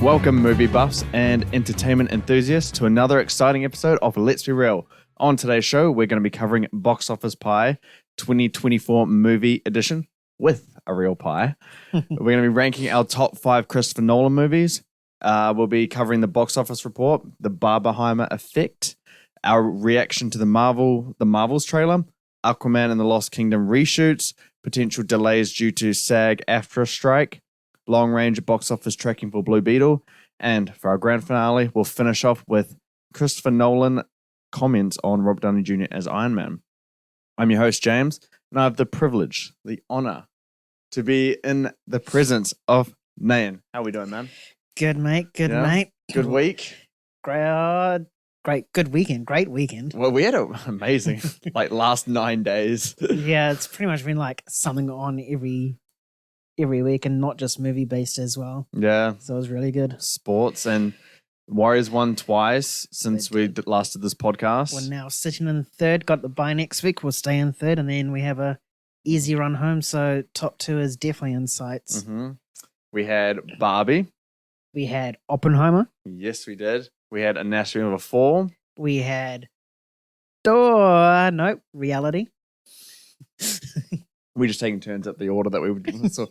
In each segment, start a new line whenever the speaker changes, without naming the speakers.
Welcome, movie buffs and entertainment enthusiasts, to another exciting episode of Let's Be Real. On today's show, we're going to be covering Box Office Pie 2024 Movie Edition with a real pie. We're going to be ranking our top 5 Christopher Nolan movies. We'll be covering the box office report, the Barbenheimer effect, our reaction to the Marvels trailer, Aquaman and the Lost Kingdom reshoots, potential delays due to SAG-AFTRA strike, long-range box office tracking for Blue Beetle, and for our grand finale, we'll finish off with Christopher Nolan comments on Robert Downey Jr. as Iron Man. I'm your host, James, and I have the privilege, the honor, to be in the presence of Nayan. How are we doing, man?
Good, mate. Good, mate.
Good week?
Great. Good weekend. Great weekend.
Well, we had an amazing, last 9 days.
Yeah, it's pretty much been something on every week and not just movie based as well.
Yeah.
So it was really good.
Sports, and Warriors won twice since we last did this podcast.
We're now sitting in third, got the bye next week. We'll stay in third, and then we have a easy run home. So top 2 is definitely in sights.
Mm-hmm. We had Barbie.
We had Oppenheimer.
Yes, we did. We had Anatomy of a Fall.
We had Reality.
We just taking turns up the order that we would. So,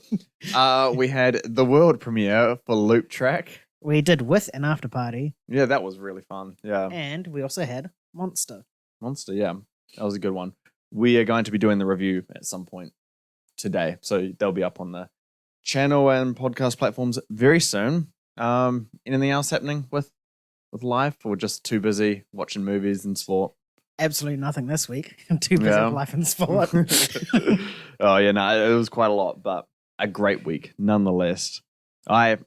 we had the world premiere for Loop Track.
We did With and After Party.
Yeah, that was really fun. Yeah.
And we also had Monster.
Yeah. That was a good one. We are going to be doing the review at some point today. So they'll be up on the channel and podcast platforms very soon. Anything else happening with life, or just too busy watching movies and sport?
Absolutely nothing this week. I'm too busy with life and sport.
Oh, yeah, no, it was quite a lot, but a great week nonetheless. I'm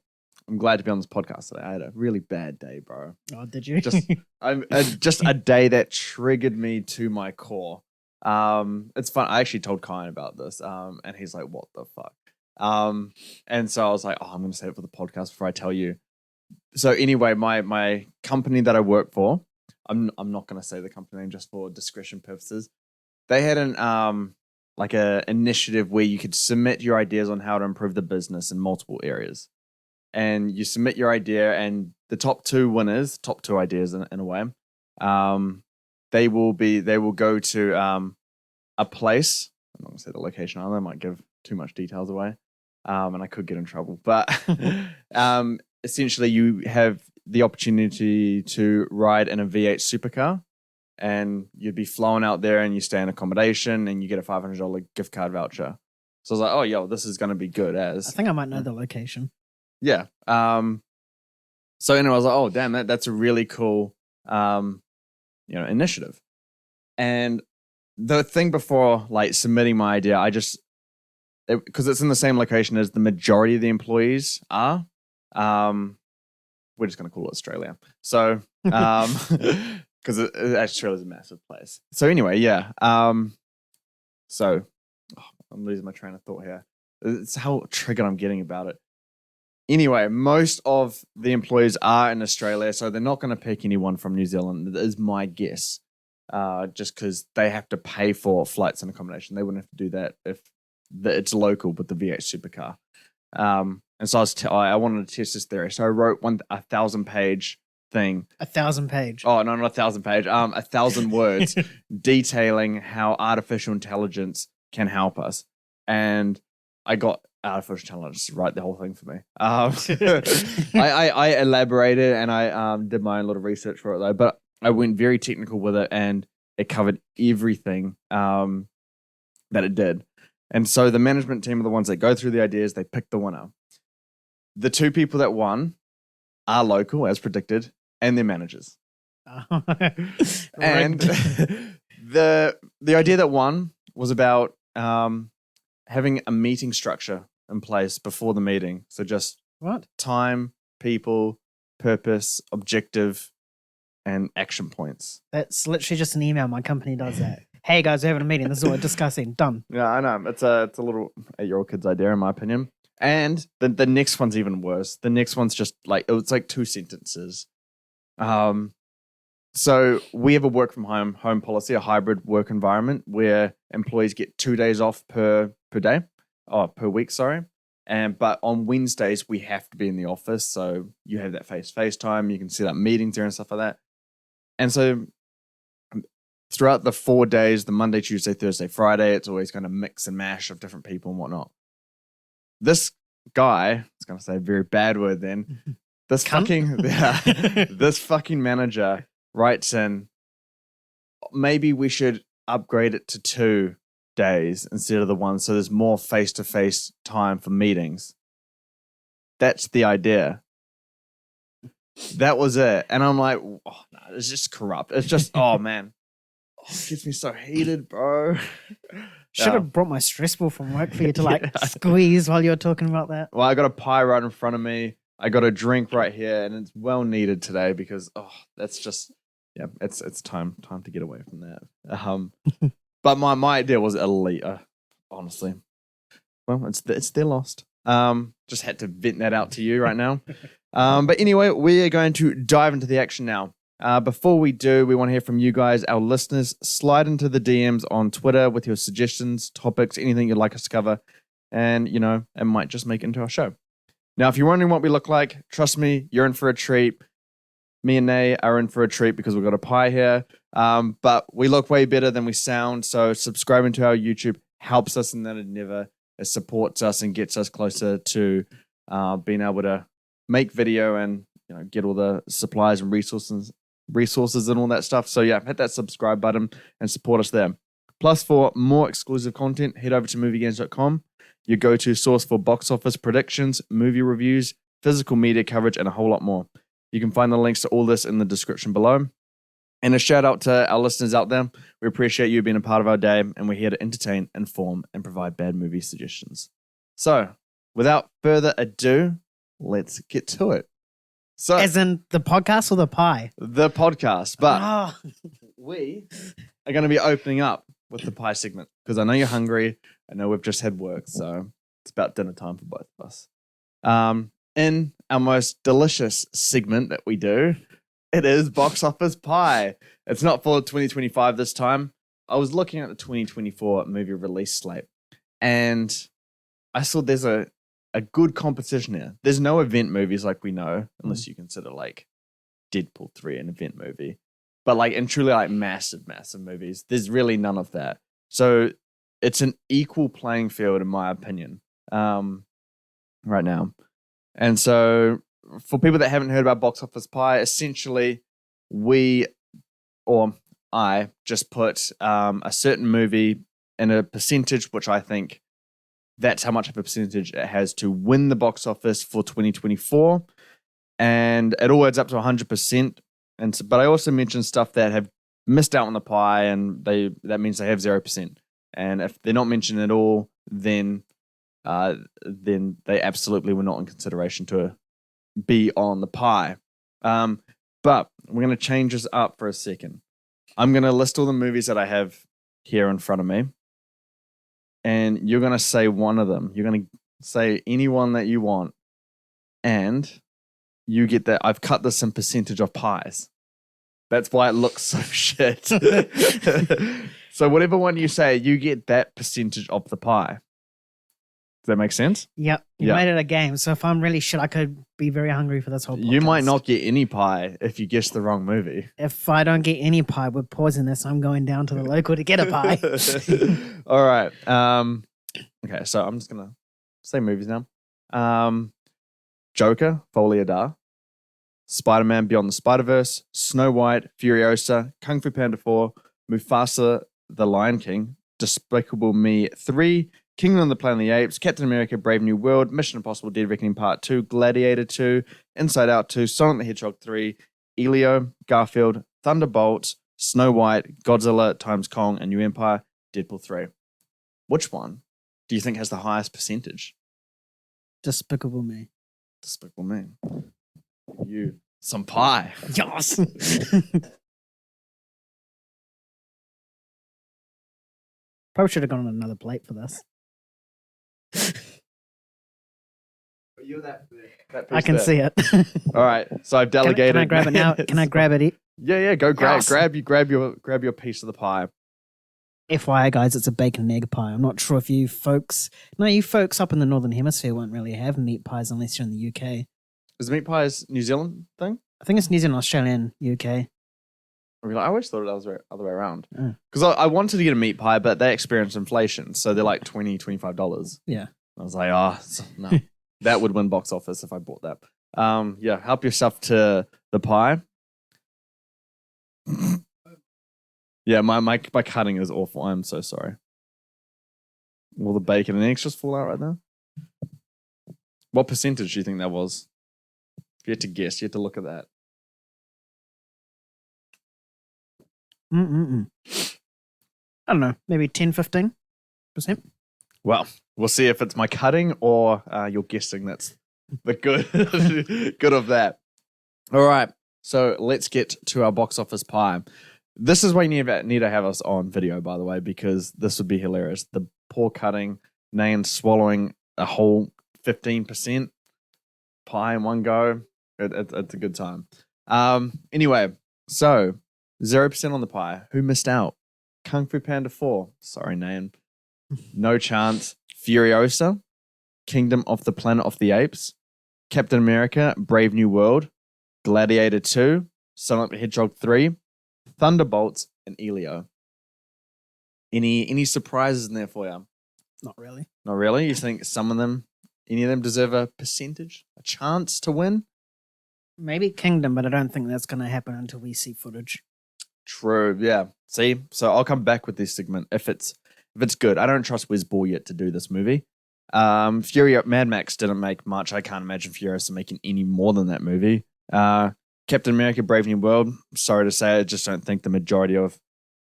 glad to be on this podcast today. I had a really bad day, bro.
Oh, did you?
Just a day that triggered me to my core. It's fun. I actually told Kyan about this, and he's like, "What the fuck?" And so I was like, "Oh, I'm going to say it for the podcast before I tell you." So anyway, my company that I work for, I'm not going to say the company name just for discretion purposes. They had an a initiative where you could submit your ideas on how to improve the business in multiple areas. And you submit your idea, and the top 2 winners, top 2 ideas in a way, they will go to a place. I'm not going to say the location either. I might give too much details away, and I could get in trouble. But essentially, you have the opportunity to ride in a V8 supercar, and you'd be flown out there, and you stay in accommodation, and you get a $500 gift card voucher. So I was like, "Oh, yo, this is going to be good." I
think I might know the location.
Yeah. So anyway, I was like, "Oh, damn, that's a really cool, initiative." And the thing before submitting my idea, because it's in the same location as the majority of the employees are, we're just going to call it Australia. So, because Australia's a massive place. So anyway, yeah. I'm losing my train of thought here. It's how triggered I'm getting about it. Anyway, most of the employees are in Australia, so they're not going to pick anyone from New Zealand, is my guess. Just because they have to pay for flights and accommodation. They wouldn't have to do that if it's local with the V8 supercar. And so I wanted to test this theory. So I wrote 1,000-page thing.
1,000 page?
Oh, no, not 1,000 page. 1,000 words detailing how artificial intelligence can help us. And I got artificial intelligence to write the whole thing for me. I elaborated, and I did my own little research for it, though. But I went very technical with it, and it covered everything that it did. And so the management team are the ones that go through the ideas. They pick the winner. The 2 people that won are local, as predicted, and their managers. And the idea that won was about having a meeting structure in place before the meeting. So just time, people, purpose, objective, and action points.
That's literally just an email. My company does that. Hey guys, we're having a meeting. This is what we're discussing. Done.
Yeah, I know. It's a little 8-year-old kid's idea, in my opinion. And the next one's even worse. The next one's just it's 2 sentences. So we have a work from home policy, a hybrid work environment where employees get 2 days off per week. Sorry. But on Wednesdays, we have to be in the office. So you have that face-to-face time. You can set up meetings there and stuff like that. And so throughout the 4 days, the Monday, Tuesday, Thursday, Friday, it's always kind of mix and mash of different people and whatnot. This guy, I was going to say a very bad word then, this fucking manager writes in, maybe we should upgrade it to 2 days instead of the 1, so there's more face-to-face time for meetings. That's the idea. That was it. And I'm like, oh, no, it's just corrupt. It's just, oh, man. Oh, it gets me so heated, bro.
Should have brought my stress ball from work for you to squeeze while you're talking about that.
Well, I got a pie right in front of me. I got a drink right here, and it's well needed today because that's just it's time to get away from that. But my idea was elite, honestly. Well, it's their lost. Just had to vent that out to you right now. But anyway, we are going to dive into the action now. Before we do, we want to hear from you guys, our listeners. Slide into the DMs on Twitter with your suggestions, topics, anything you'd like us to cover, and it might just make it into our show. Now, if you're wondering what we look like, trust me, you're in for a treat. Me and Nay are in for a treat because we've got a pie here. But we look way better than we sound. So subscribing to our YouTube helps us in that endeavor. It supports us and gets us closer to being able to make video and get all the supplies and resources and all that stuff. So yeah, hit that subscribe button and support us there. Plus, for more exclusive content, head over to MovieGainz.com. Your go-to source for box office predictions, movie reviews, physical media coverage, and a whole lot more. You can find the links to all this in the description below. And a shout out to our listeners out there. We appreciate you being a part of our day, and we're here to entertain, inform, and provide bad movie suggestions. So, without further ado, let's get to it. So,
as in the podcast or the pie?
The podcast, but we are going to be opening up with the pie segment because I know you're hungry. I know we've just had work, so it's about dinner time for both of us. In our most delicious segment that we do, it is Box Office Pie. It's not for 2025 this time. I was looking at the 2024 movie release slate, and I saw there's a good competition here. There's no event movies like we know, unless you consider like Deadpool 3 an event movie. But and truly massive movies, there's really none of that. So it's an equal playing field, in my opinion, right now. And so for people that haven't heard about Box Office Pie, essentially I just put a certain movie in a percentage, which I think that's how much of a percentage it has to win the box office for 2024. And it all adds up to 100%. But I also mentioned stuff that have missed out on the pie, and that means they have 0%. And if they're not mentioned at all, then they absolutely were not in consideration to be on the pie. But we're going to change this up for a second. I'm going to list all the movies that I have here in front of me, and you're going to say one of them. You're going to say any one that you want, and you get that. I've cut this in percentage of pies. That's why it looks so shit. So whatever one you say, you get that percentage of the pie. Does that make sense?
Yep. You made it a game. So if I'm really shit, I could be very hungry for this whole podcast.
You might not get any pie if you guess the wrong movie.
If I don't get any pie, we're pausing this. I'm going down to the local to get a pie.
All right. Okay, so I'm just going to say movies now. Joker, Folie à Spider-Man Beyond the Spider-Verse, Snow White, Furiosa, Kung Fu Panda 4, Mufasa, The Lion King, Despicable Me 3, Kingdom of the Planet of the Apes, Captain America, Brave New World, Mission Impossible, Dead Reckoning Part 2, Gladiator 2, Inside Out 2, Sonic the Hedgehog 3, Elio, Garfield, Thunderbolts, Snow White, Godzilla x Kong, and New Empire, Deadpool 3. Which one do you think has the highest percentage?
Despicable Me.
Despicable Me. You. Some pie.
Yes. Probably should have gone on another plate for this.
You're that
I can see it.
All right, so I've delegated.
Can I grab it now? Can I grab it?
Yeah. Go grab your piece of the pie.
FYI, guys, it's a bacon and egg pie. I'm not sure if you folks up in the Northern Hemisphere won't really have meat pies unless you're in the UK.
Is meat pies New Zealand thing?
I think it's New Zealand, Australian, UK.
I always thought it was the other way around.
Oh.
Because I wanted to get a meat pie, but they experienced inflation. So they're like $20, $25.
Yeah.
I was like, no. That would win box office if I bought that. Yeah, help yourself to the pie. Yeah, my cutting is awful. I'm so sorry. Will the bacon and eggs just fall out right now? What percentage do you think that was? If you had to guess, you had to look at that.
I don't know, maybe 10-15%.
Well, we'll see if it's my cutting or you're guessing. That's the good of that. All right, so let's get to our box office pie. This is why you need to have us on video, by the way, because this would be hilarious. The poor cutting, Nan swallowing a whole 15% pie in one go. It's a good time. Anyway, so 0% on the pie. Who missed out? Kung Fu Panda 4. Sorry, Nan. No chance. Furiosa. Kingdom of the Planet of the Apes. Captain America, Brave New World. Gladiator 2. Sonic the Hedgehog 3. Thunderbolts, and Elio. Any surprises in there for you?
Not really.
Not really? You think any of them deserve a percentage? A chance to win?
Maybe Kingdom, but I don't think that's going to happen until we see footage.
True, yeah. See? So I'll come back with this segment if it's good. I don't trust Wizball yet to do this movie. Mad Max didn't make much. I can't imagine Furiosa making any more than that movie. Captain America, Brave New World. Sorry to say, I just don't think the majority of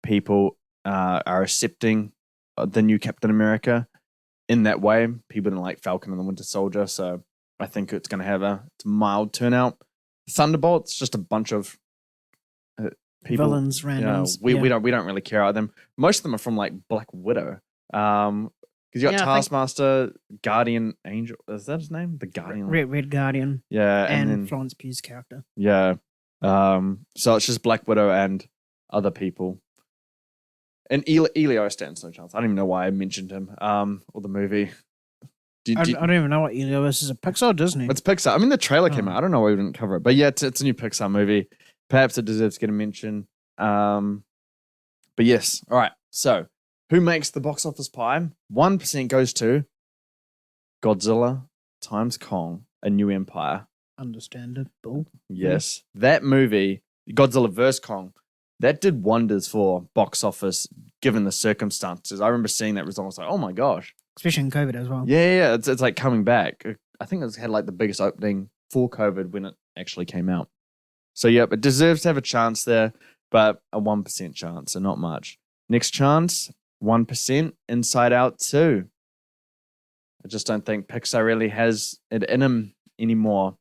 people are accepting the new Captain America in that way. People didn't like Falcon and the Winter Soldier, so I think it's going to have a mild turnout. Thunderbolts, just a bunch of people,
villains, randoms.
We don't really care about them. Most of them are from like Black Widow. Because you got Taskmaster, Guardian Angel. Is that his name? The Guardian.
Red Guardian.
Yeah,
and
then,
Florence Pugh's character.
Yeah. So it's just Black Widow and other people. And Elio stands no chance. I don't even know why I mentioned him. Or the movie.
I don't even know what Elio is. Is it Pixar or Disney?
It's Pixar. I mean, the trailer came out. I don't know why we didn't cover it. But yeah, it's a new Pixar movie. Perhaps it deserves to get a mention. But yes. All right. So, who makes the box office pie? 1% goes to Godzilla times Kong, A New Empire.
Understandable.
Yes. That movie, Godzilla vs. Kong, that did wonders for box office given the circumstances. I remember seeing that result. I was like, oh my gosh.
Especially in COVID as well.
Yeah. It's like coming back. I think it's had like the biggest opening for COVID when it actually came out. So, yeah, it deserves to have a chance there, but a 1% chance, so not much. Next chance, 1%, Inside Out 2. I just don't think Pixar really has it in them anymore.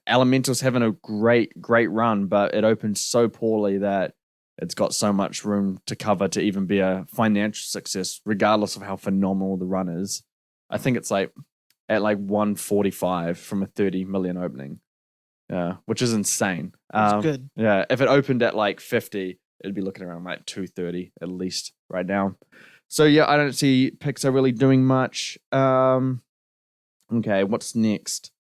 Elemental's having a great run, but it opened so poorly that it's got so much room to cover to even be a financial success, regardless of how phenomenal the run is. I think it's like at like 145 from a 30 million opening. Yeah, which is insane.
That's good.
Yeah, if it opened at like 50, it'd be looking around like 230 at least right now. So yeah, I don't see Pixar really doing much. Okay, what's next?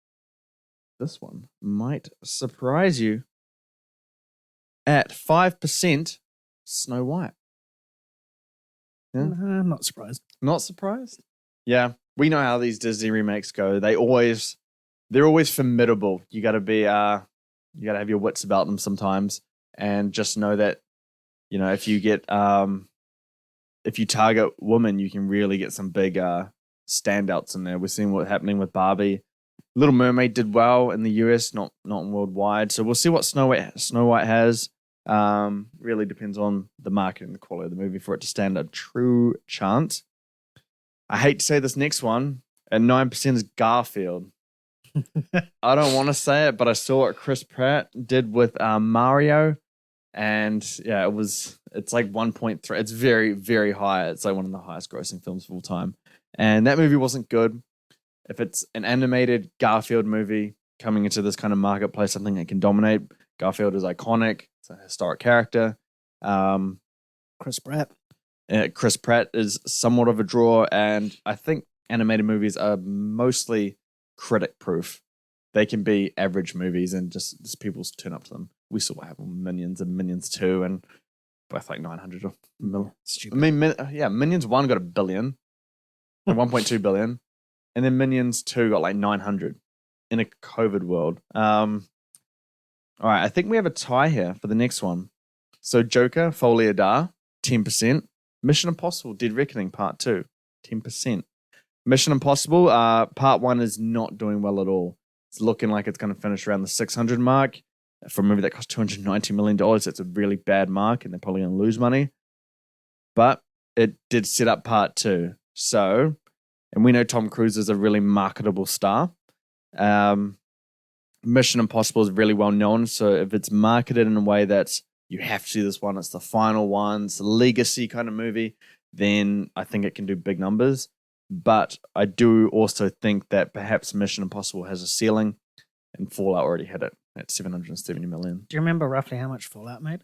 This one might surprise you. At 5%, Snow White. Yeah?
I'm not surprised.
Not surprised? Yeah, we know how these Disney remakes go. They're always formidable. You got to have your wits about them sometimes, and just know that, if you target women, you can really get some big standouts in there. We're seeing what's happening with Barbie. Little Mermaid did well in the US, not worldwide. So we'll see what Snow White has. Really depends on the market and the quality of the movie for it to stand a true chance. I hate to say this next one. At 9% is Garfield. I don't want to say it, but I saw what Chris Pratt did with Mario, and yeah, it's like 1.3. It's very, very high. It's like one of the highest grossing films of all time, and that movie wasn't good. If it's an animated Garfield movie coming into this kind of marketplace, something that can dominate, Garfield is iconic. It's a historic character.
Chris Pratt.
Chris Pratt is somewhat of a draw, and I think animated movies are mostly critic-proof. They can be average movies, and just people turn up to them. We saw what happened with Minions and Minions 2, and both like 900 million.
Stupid.
I mean, Minions 1 got $1 billion, and 1.2 billion, and then Minions 2 got like 900 in a COVID world. All right, I think we have a tie here for the next one. So Joker, Folie à Deux, 10%. Mission Impossible, Dead Reckoning, Part 2, 10%. Mission Impossible, Part 1 is not doing well at all. It's looking like it's going to finish around the 600 mark. For a movie that cost $290 million, it's a really bad mark, and they're probably going to lose money. But it did set up Part 2. So, and we know Tom Cruise is a really marketable star. Mission Impossible is really well known, so if it's marketed in a way that's you have to see this one, it's the final one, it's a legacy kind of movie, then I think it can do big numbers. But I do also think that perhaps Mission Impossible has a ceiling, and Fallout already hit it at $770 million.
Do you remember roughly how much Fallout made?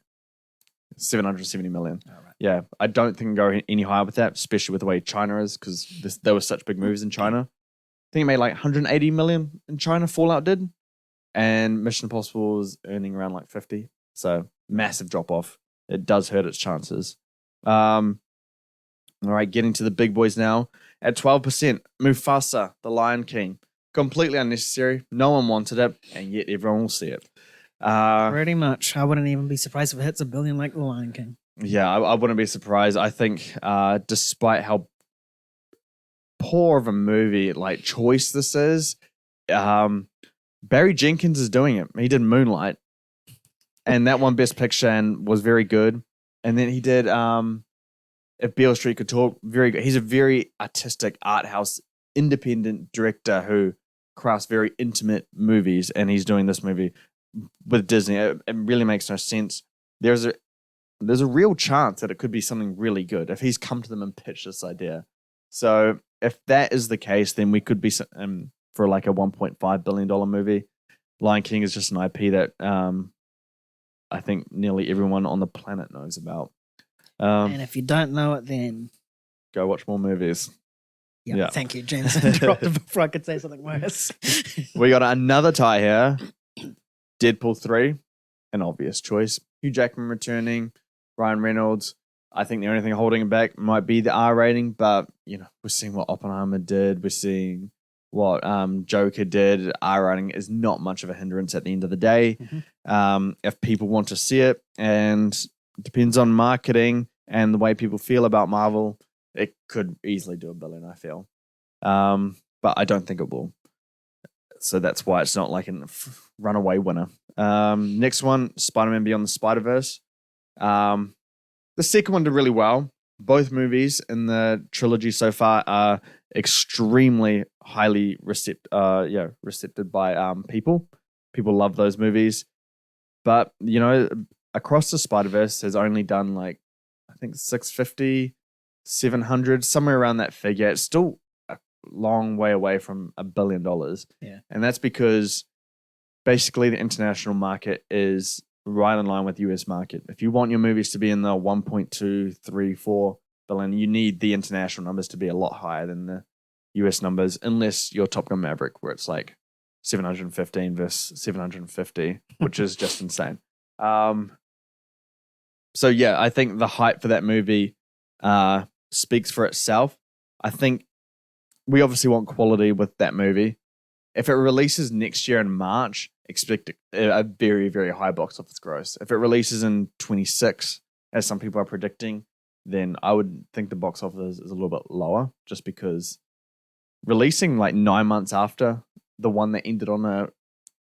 $770 million.
Oh, right.
Yeah, I don't think I can go any higher with that, especially with the way China is, because there were such big movies in China. I think it made like $180 million in China, Fallout did. And Mission Impossible was earning around like 50. So massive drop off. It does hurt its chances. All right, getting to the big boys now. At 12%, Mufasa, The Lion King. Completely unnecessary. No one wanted it, and yet everyone will see it.
Pretty much. I wouldn't even be surprised if it hits $1 billion like The Lion King.
Yeah, I wouldn't be surprised. I think despite how poor of a movie like choice this is, Barry Jenkins is doing it. He did Moonlight, and that won Best Picture and was very good. And then he did If Beale Street Could Talk, very good. He's a very artistic art house independent director who crafts very intimate movies, and he's doing this movie with Disney. It really makes no sense. There's a real chance that it could be something really good if he's come to them and pitched this idea. So if that is the case, then we could be for like a $1.5 billion movie. Lion King is just an IP that I think nearly everyone on the planet knows about.
And if you don't know it, then
go watch more movies.
Yeah. Thank you, James. I interrupted before I could say something worse.
We got another tie here. Deadpool 3, an obvious choice. Hugh Jackman returning, Ryan Reynolds. I think the only thing holding him back might be the R rating, but we're seeing what Oppenheimer did. We're seeing what Joker did. R rating is not much of a hindrance at the end of the day. Mm-hmm. If people want to see it, and it depends on marketing and the way people feel about Marvel, it could easily do $1 billion, I feel. But I don't think it will. So that's why it's not like a runaway winner. Next one, Spider-Man Beyond the Spider-Verse. The second one did really well. Both movies in the trilogy so far are extremely highly recepted by people. People love those movies. But, Across the Spider-Verse has only done like, I think 650, 700, somewhere around that figure. It's still a long way away from $1 billion.
Yeah.
And that's because basically the international market is right in line with the US market. If you want your movies to be in the 1.2, 3, 4 billion, you need the international numbers to be a lot higher than the US numbers, unless you're Top Gun Maverick, where it's like 715 versus 750, which is just insane. So yeah, I think the hype for that movie speaks for itself. I think we obviously want quality with that movie. If it releases next year in March, expect a very, very high box office gross. If it releases in 26, as some people are predicting, then I would think the box office is a little bit lower, just because releasing like 9 months after the one that ended on a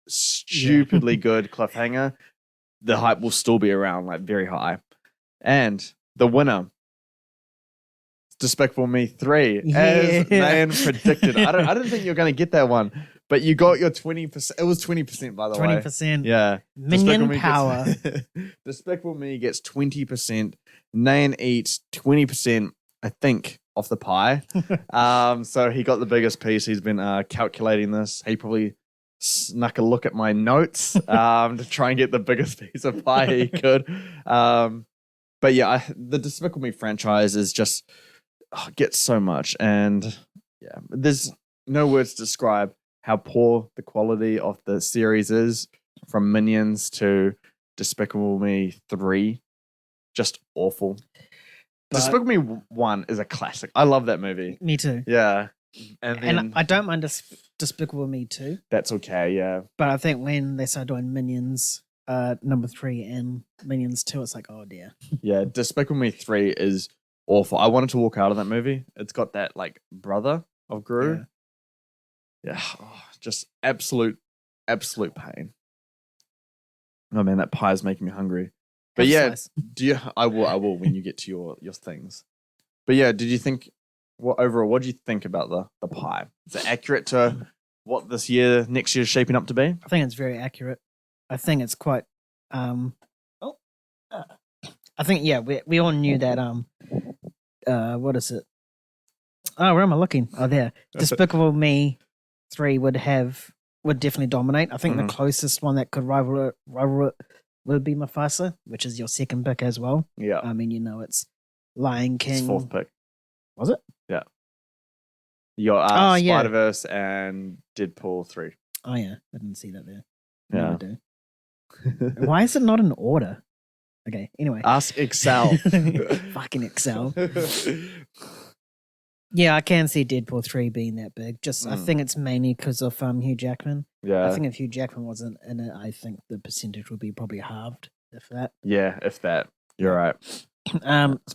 stupidly good cliffhanger, the hype will still be around, like very high. And the winner, Despicable Me 3, as Nayan predicted. I didn't think you were going to get that one, but you got your 20%. It was 20%, by the way.
20%.
Yeah.
Minion power.
Despicable Me gets 20%. Nayan eats 20%, I think, off the pie. So he got the biggest piece. He's been calculating this. He probably snuck a look at my notes to try and get the biggest piece of pie he could. But yeah, the Despicable Me franchise is just gets so much, and yeah, there's no words to describe how poor the quality of the series is, from Minions to Despicable Me 3. Just awful.
But
Despicable Me 1 is a classic. I love that movie.
me too.
Yeah. And then
I don't mind Despicable Me 2.
that's okay, yeah.
But I think when they start doing Minions number 3 and Minions 2, it's like, oh dear.
Yeah, Despicable Me 3 is awful. I wanted to walk out of that movie. It's got that like brother of Gru. Yeah, just absolute pain. Oh man, that pie is making me hungry. But yeah, I will when you get to your things. But yeah, did you think overall, what do you think about the pie? Is it accurate to what next year is shaping up to be?
I think it's very accurate. I think it's quite I think we all knew that what is it? Oh, where am I looking? Oh, there. Despicable Me 3 would definitely dominate. I think the closest one that could rival it would be Mufasa, which is your second pick as well.
Yeah.
I mean, it's Lion King.
It's fourth pick.
Was it?
Yeah. Your Spider-Verse and Deadpool 3.
Oh yeah, I didn't see that there.
Yeah.
Do. Why is it not in order? Okay, anyway.
Ask Excel.
Fucking Excel. Yeah, I can see Deadpool 3 being that big. I think it's mainly because of Hugh Jackman.
Yeah.
I think if Hugh Jackman wasn't in it, I think the percentage would be probably halved, if that.
Yeah, if that. You're right.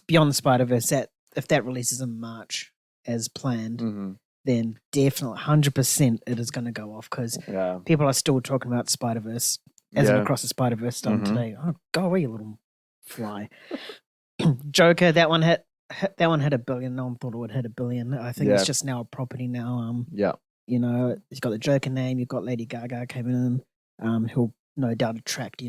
Beyond the Spider-Verse, if that releases in March as planned, then definitely 100% it is going to go off because people are still talking about Spider-Verse as in Across the Spider-Verse stuff today. Oh, go away, you little fly. Joker, that one hit $1 billion. No one thought it would hit $1 billion. I think it's just now a property now. It's got the Joker name. You've got Lady Gaga coming in, who'll no doubt attract,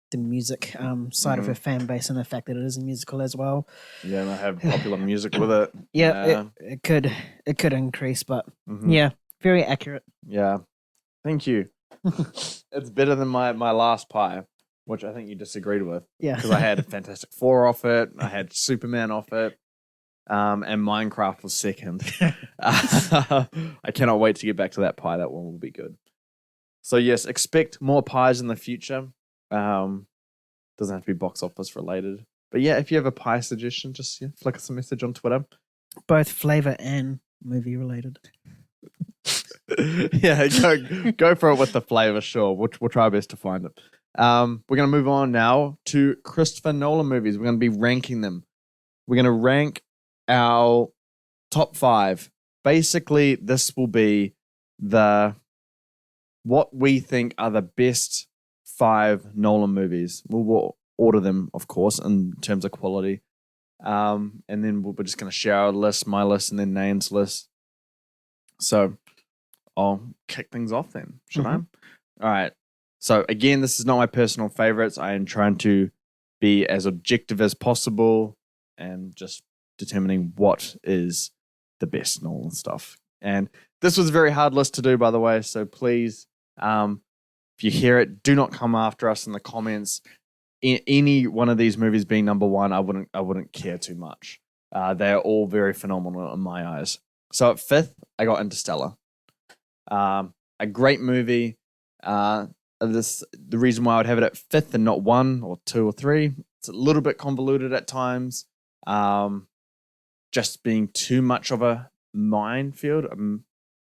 the music side of her fan base and the fact that it is a musical as well.
Yeah, and I have popular music with it.
Yeah, it could increase, but yeah, very accurate.
Yeah, thank you. It's better than my last pie, which I think you disagreed with.
Yeah,
because I had Fantastic Four off it, I had Superman off it, and Minecraft was second. I cannot wait to get back to that pie. That one will be good. So yes, expect more pies in the future. Doesn't have to be box office related, but yeah, if you have a pie suggestion, just flick us a message on Twitter.
Both flavor and movie related.
Yeah, go for it with the flavor. Sure, we'll try our best to find it. We're gonna move on now to Christopher Nolan movies. We're gonna be ranking them. We're gonna rank our top 5. Basically, this will be what we think are the best 5 Nolan movies. We'll order them, of course, in terms of quality. And then we're just going to share our list, my list, and then Nane's list. So I'll kick things off then, should I? All right. So again, this is not my personal favorites. I am trying to be as objective as possible and just determining what is the best Nolan stuff. And this was a very hard list to do, by the way. So please, if you hear it, do not come after us in the comments. Any one of these movies being number 1, I wouldn't care too much. They're all very phenomenal in my eyes. So at 5th, I got Interstellar. A great movie. The reason why I would have it at 5th and not 1 or 2 or 3, it's a little bit convoluted at times. Just being too much of a minefield,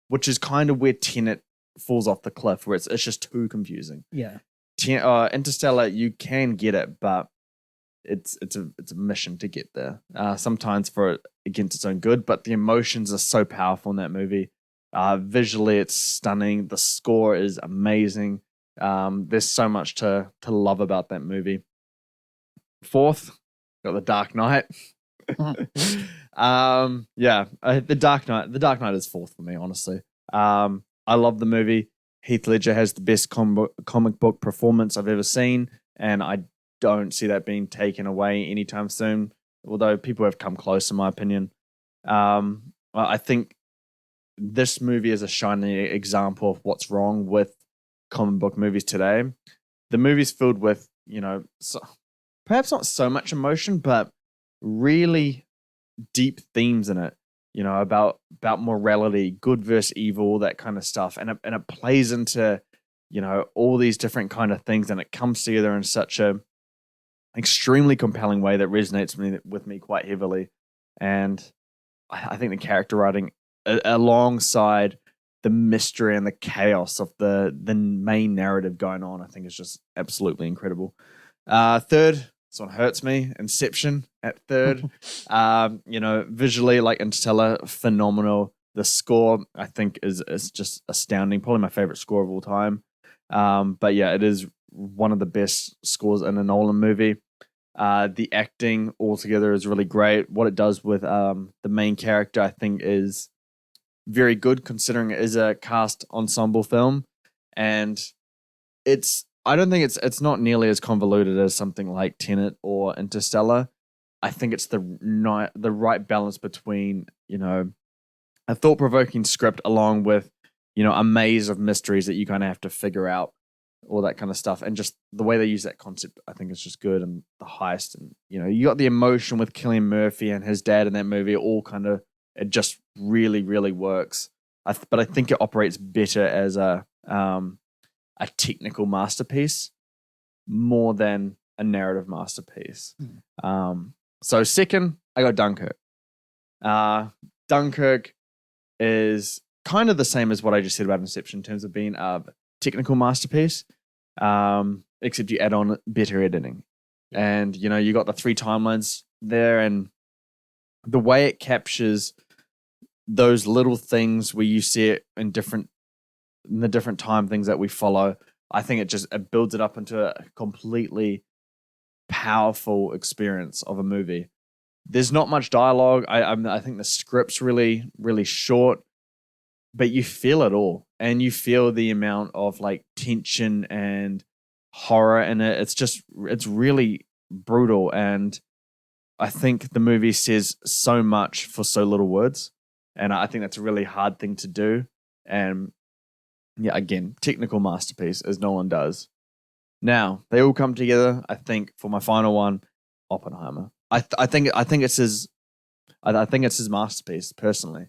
which is kind of where Tenet falls off the cliff, where it's just too confusing.
Yeah.
Interstellar, you can get it, but it's a mission to get there. Sometimes for against its own good, but the emotions are so powerful in that movie. Visually, it's stunning. The score is amazing. There's so much to love about that movie. 4th, got The Dark Knight. The Dark Knight. The Dark Knight is 4th for me, honestly. I love the movie. Heath Ledger has the best comic book performance I've ever seen, and I don't see that being taken away anytime soon, although people have come close in my opinion. I think this movie is a shining example of what's wrong with comic book movies today. The movie's filled with, perhaps not so much emotion, but really deep themes in it. You know, about morality, good versus evil, that kind of stuff, and it plays into, you know, all these different kind of things, and it comes together in such a extremely compelling way that resonates with me quite heavily. And I think the character writing, alongside the mystery and the chaos of the main narrative going on, I think is just absolutely incredible. Third, this one hurts me. Inception at third. You know, visually, like Interstellar, phenomenal. The score, I think, is just astounding. Probably my favorite score of all time. But yeah, it is one of the best scores in a Nolan movie. The acting altogether is really great. What it does with the main character, I think, is very good, considering it is a cast ensemble film, and I don't think it's not nearly as convoluted as something like Tenet or Interstellar. I think it's the right balance between, you know, a thought-provoking script along with, you know, a maze of mysteries that you kind of have to figure out, all that kind of stuff, and just the way they use that concept, I think, is just good. And the heist, and, you know, you got the emotion with Cillian Murphy and his dad in that movie, all kind of, it just really, really works. But I think it operates better as a technical masterpiece more than a narrative masterpiece. So second, I got Dunkirk. Dunkirk is kind of the same as what I just said about Inception in terms of being a technical masterpiece, except you add on better editing. And, you know, you got the 3 timelines there, and the way it captures those little things where you see it in the different time things that we follow, I think it builds it up into a completely powerful experience of a movie. There's not much dialogue. I think the script's really, really short, but you feel it all, and you feel the amount of like tension and horror in it. It's really brutal, and I think the movie says so much for so little words, and I think that's a really hard thing to do. And yeah, again, technical masterpiece, as Nolan does. Now they all come together, I think, for my final one, Oppenheimer. I think it's his masterpiece personally.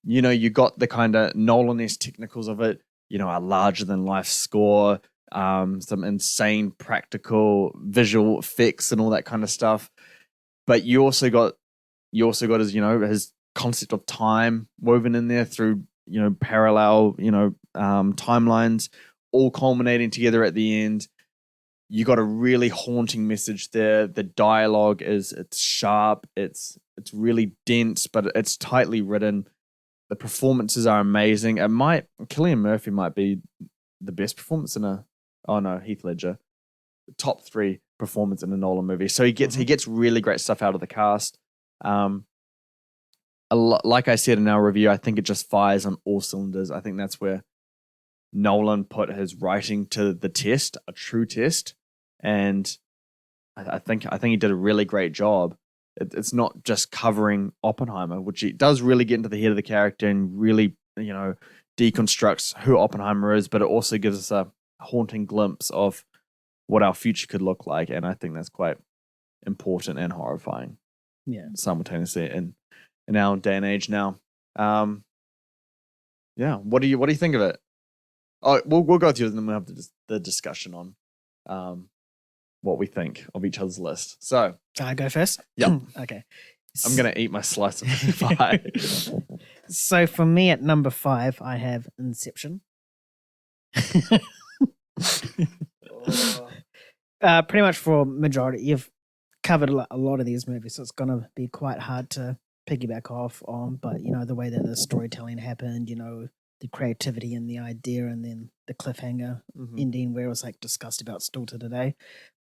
You know, you got the kind of Nolan-esque technicals of it, you know, a larger than life score, some insane practical visual effects and all that kind of stuff. But you also got his, you know, his concept of time woven in there through, you know, parallel, you know, timelines, all culminating together at the end. You got a really haunting message there. The dialogue it's sharp, it's really dense, but it's tightly written. The performances are amazing. Cillian Murphy might be the best performance Heath Ledger. Top 3 performance in a Nolan movie. So he gets really great stuff out of the cast. Like I said in our review, I think it just fires on all cylinders. I think that's where Nolan put his writing to the test, a true test, and I think he did a really great job. It's not just covering Oppenheimer, which it does really get into the head of the character and really, you know, deconstructs who Oppenheimer is, but it also gives us a haunting glimpse of what our future could look like, and I think that's quite important and horrifying.
Yeah,
simultaneously in our day and age now. Yeah, what do you think of it? Oh, we'll go through it, and then we'll have the discussion on what we think of each other's list. So,
can I go first?
Yeah.
Okay.
I'm gonna eat my slice of pie.
So for me, at number 5, I have Inception. Pretty much for majority, you've covered a lot of these movies, so it's gonna be quite hard to piggyback off on. But you know, the way that the storytelling happened, you know, the creativity and the idea, and then the cliffhanger ending where it was like discussed about still to today.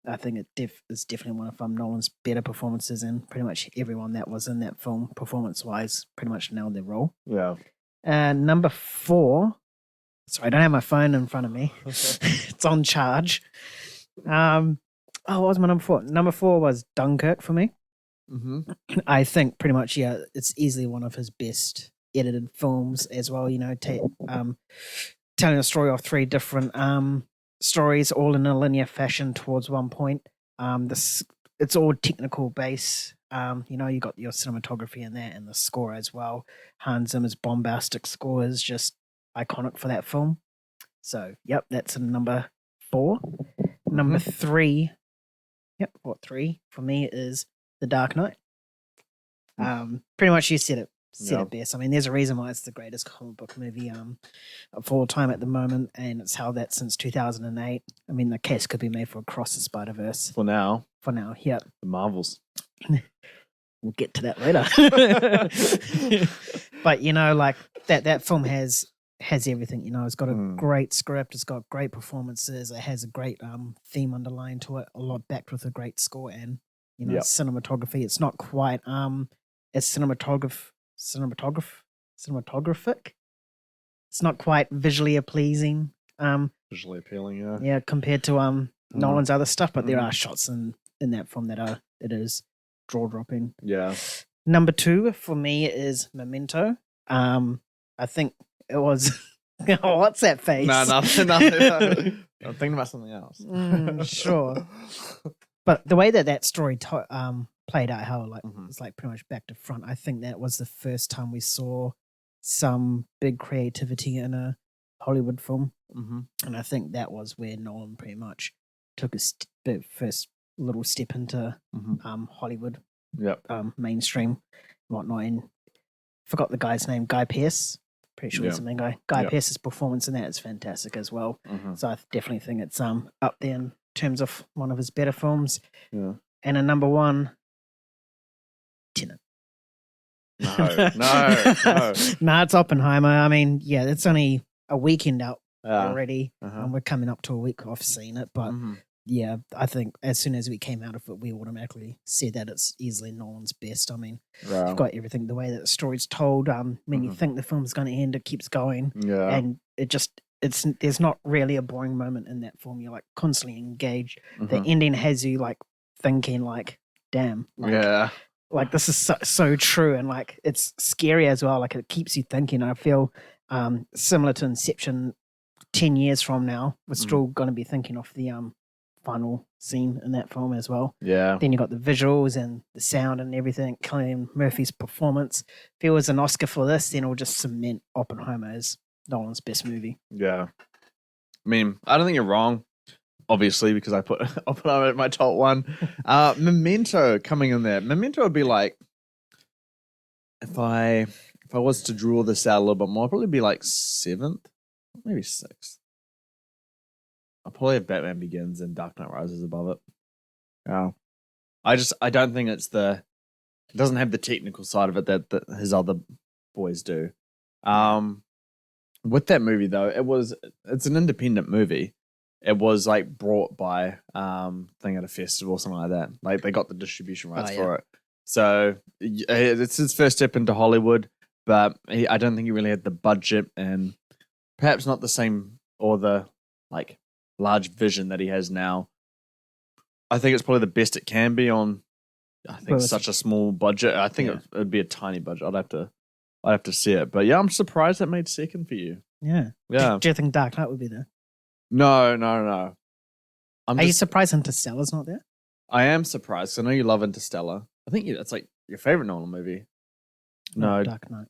I think it is definitely one of Nolan's better performances, and pretty much everyone that was in that film performance-wise pretty much nailed their role.
Yeah.
And number 4, sorry, I don't have my phone in front of me. It's on charge. What was my number 4? Number 4 was Dunkirk for me. I think pretty much, yeah, it's easily one of his best edited films as well. You know, telling a story of 3 different stories, all in a linear fashion towards one point. The it's all technical base. You got your cinematography in there and the score as well. Hans Zimmer's bombastic score is just iconic for that film. So, yep, that's a number 4. Number 3, three for me is The Dark Knight. Pretty much you said it best. I mean, there's a reason why it's the greatest comic book movie of all time at the moment, and it's held that since 2008. I mean, the case could be made for Across the Spider-Verse.
For now,
yep.
The Marvels.
We'll get to that later. But like that film has everything. It's got a great script. It's got great performances. It has a great theme underlying to it. A lot backed with a great score and cinematography. It's not quite as cinematographic. It's not quite visually pleasing.
Visually appealing, yeah.
Yeah, compared to Nolan's other stuff, but there are shots in that film that is jaw dropping.
Yeah.
Number 2 for me is Memento. I think it was. What's that face?
No, nothing. I'm thinking about something else.
Sure. But the way that story played out, how it's like pretty much back to front. I think that was the first time we saw some big creativity in a Hollywood film, and I think that was where Nolan pretty much took his first little step into Hollywood, mainstream, whatnot. And forgot the guy's name, Guy Pearce. Pretty sure he's the main guy. Guy Pearce's performance in that is fantastic as well. So I definitely think it's up there in terms of one of his better films.
Yeah.
And a number 1, Tenet.
No.
Nah, it's Oppenheimer. I mean, it's only a weekend out already. And we're coming up to a week off seeing it. But I think as soon as we came out of it, we automatically said that it's easily Nolan's best. I mean, you've got everything, the way that the story's told. When you think the film's going to end, it keeps going.
Yeah.
And there's not really a boring moment in that film. You're like constantly engaged. The ending has you like thinking like, damn. Like this is so true, and like it's scary as well. Like it keeps you thinking. I feel similar to Inception. 10 years from now, we're still going to be thinking of the final scene in that film as well.
Yeah.
Then you got the visuals and the sound and everything. Cillian Murphy's performance. If there was an Oscar for this, then it'll just cement Oppenheimer as Nolan's best movie.
Yeah. I mean, I don't think you're wrong. Obviously, because I put Oppenheimer at my top 1. Memento coming in there. Memento would be like, if I was to draw this out a little bit more, I'd probably be like 7th, maybe 6th. I'll probably have Batman Begins and Dark Knight Rises above it. Yeah. I don't think it doesn't have the technical side of it that his other boys do. With that movie though, it's an independent movie. It was like brought by thing at a festival or something like that. Like they got the distribution rights for it. So it's his first step into Hollywood, but I don't think he really had the budget and perhaps not the same or the like large vision that he has now. I think it's probably the best it can be on such a small budget. I think it'd be a tiny budget. I'd have to see it. But yeah, I'm surprised it made 2nd for you.
Yeah.
Yeah.
Do you think Dark Knight would be there?
No.
Are you surprised Interstellar's not there?
I am surprised. I know you love Interstellar. I think it's like your favorite Nolan movie. No,
Dark Knight.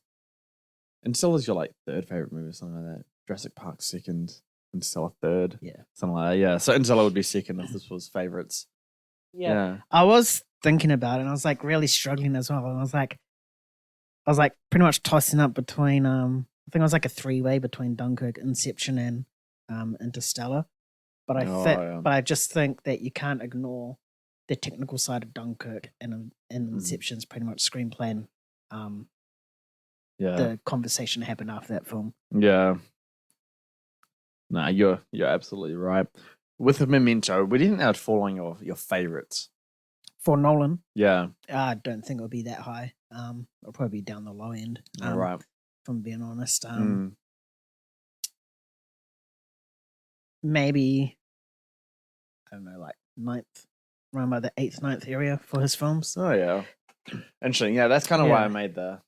Interstellar's your like 3rd favorite movie or something like that. Jurassic Park 2nd, Interstellar 3rd.
Yeah.
Something like that. Yeah. So Interstellar would be 2nd if this was favorites. Yeah.
I was thinking about it and I was like really struggling as well. And I was like pretty much tossing up between I think it was like a 3-way between Dunkirk, Inception and Interstellar. But I just think that you can't ignore the technical side of Dunkirk and Inception's pretty much screenplay and the conversation happened after that film.
Yeah. Nah, you're absolutely right. With Memento, we didn't have following your favorites.
For Nolan?
Yeah.
I don't think it'll be that high. It'll probably be down the low end.
Right.
If I'm being honest. Maybe, I don't know, like 9th, around by the 8th, 9th area for his films.
Oh, yeah. Interesting. Yeah, that's kind of why I made the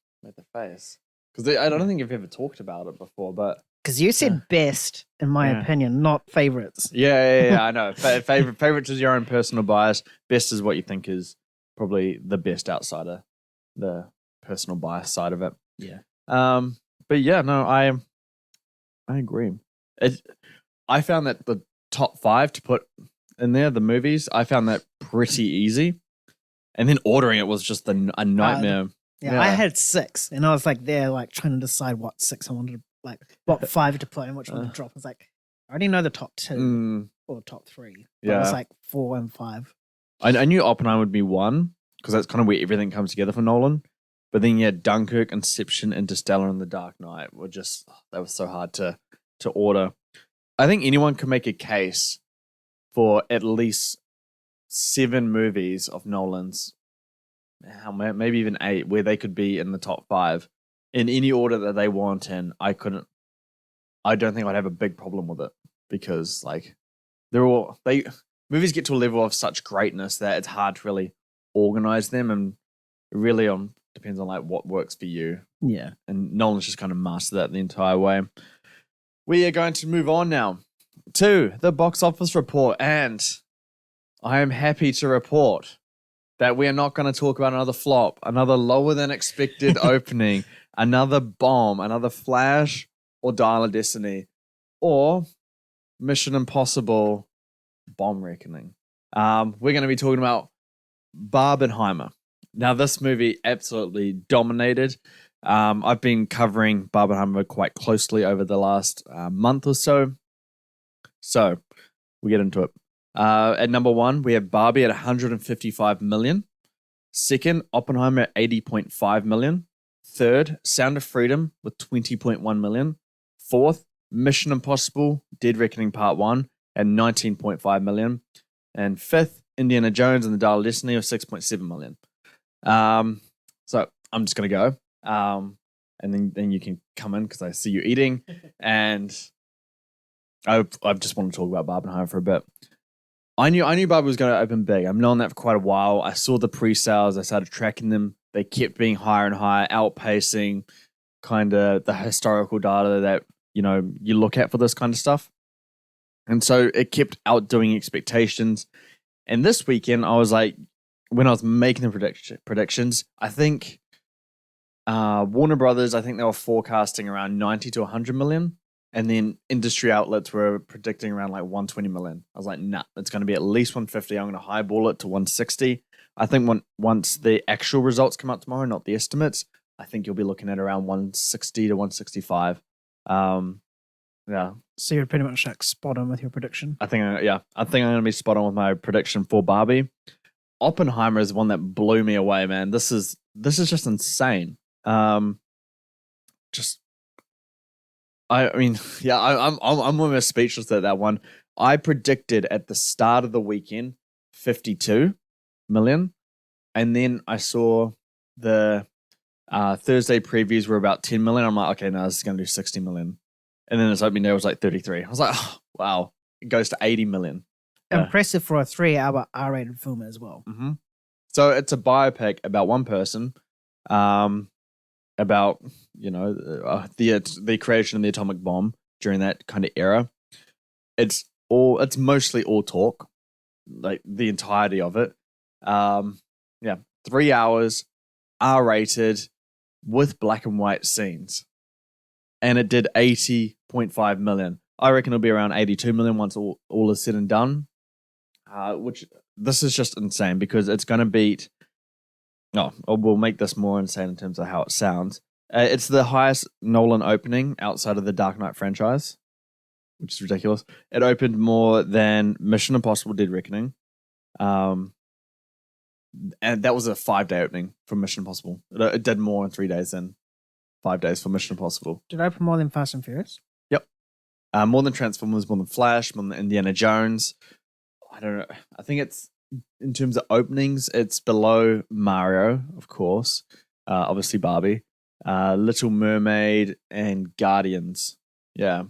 face. Because I don't think you've ever talked about it before, but
because you said best, in my opinion, not favorites.
Yeah, I know. Favorites is your own personal bias. Best is what you think is probably the best outside of the personal bias side of it.
Yeah.
But yeah, no, I agree. I found that the top 5 to put in there, the movies, I found that pretty easy, and then ordering it was just a nightmare.
I had 6, and I was like there, like trying to decide what 6 I wanted to what 5 to put and which one to drop. I was like, I already know the top 2 or top 3. But it was like 4 and 5.
I knew Oppenheimer would be 1 because that's kind of where everything comes together for Nolan. But then Dunkirk, Inception, Interstellar, and The Dark Knight were just that was so hard to order. I think anyone can make a case for at least 7 movies of Nolan's, maybe even 8, where they could be in the top 5 in any order that they want, and I don't think I'd have a big problem with it because like movies get to a level of such greatness that it's hard to really organize them, and it really depends on like what works for you.
Yeah,
and Nolan's just kind of mastered that the entire way. We are going to move on now to the box office report, and I am happy to report that we are not going to talk about another flop, another lower than expected opening, another bomb, another Flash or Dial of Destiny, or Mission Impossible Bomb Reckoning. We're going to be talking about Barbenheimer. Now, this movie absolutely dominated. I've been covering Barbenheimer quite closely over the last month or so. So, we'll get into it. At number 1, we have Barbie at 155 million. Second, Oppenheimer at 80.5 million. Third, Sound of Freedom with 20.1 million. Fourth, Mission Impossible Dead Reckoning Part 1 at 19.5 million. And fifth, Indiana Jones and the Dial of Destiny of 6.7 million. So I'm just going to go. And then you can come in because I see you eating. And I just want to talk about Barbenheimer for a bit. I knew Barbie was going to open big. I've known that for quite a while. I saw the pre-sales. I started tracking them. They kept being higher and higher, outpacing kind of the historical data that, you look at for this kind of stuff. And so it kept outdoing expectations. And this weekend, I was like, when I was making the predictions, I think Warner Brothers, I think they were forecasting around 90 to 100 million. And then industry outlets were predicting around like 120 million. I was like, nah, it's going to be at least 150. I'm going to highball it to 160. I think once the actual results come out tomorrow, not the estimates, I think you'll be looking at around 160 to 165. Yeah.
So you're pretty much like spot on with your prediction.
I think I'm going to be spot on with my prediction for Barbie. Oppenheimer is one that blew me away, man. This is just insane. I'm almost speechless at that one. I predicted at the start of the weekend 52 million, and then I saw the Thursday previews were about 10 million. I'm like, okay, no, this is going to do 60 million. And then its opening day was like 33. I was like, oh, wow, it goes to 80 million.
Impressive for a 3-hour R-rated film as well.
Mm-hmm. So it's a biopic about one person, about the creation of the atomic bomb during that kind of era. It's mostly all talk, like the entirety of it. 3 hours, R-rated, with black and white scenes, and it did 80.5 million. I reckon it'll be around 82 million once all is said and done. Which this is just insane because it's going to beat. No, we'll make this more insane in terms of how it sounds. It's the highest Nolan opening outside of the Dark Knight franchise, which is ridiculous. It opened more than Mission Impossible Dead Reckoning. And that was a 5-day opening for Mission Impossible. It did more in 3 days than 5 days for Mission Impossible.
Did it open more than Fast and Furious?
Yep. More than Transformers, more than Flash, more than Indiana Jones. I don't know. I think it's, in terms of openings, it's below Mario, of course. Obviously Barbie. Little Mermaid and Guardians. Yeah.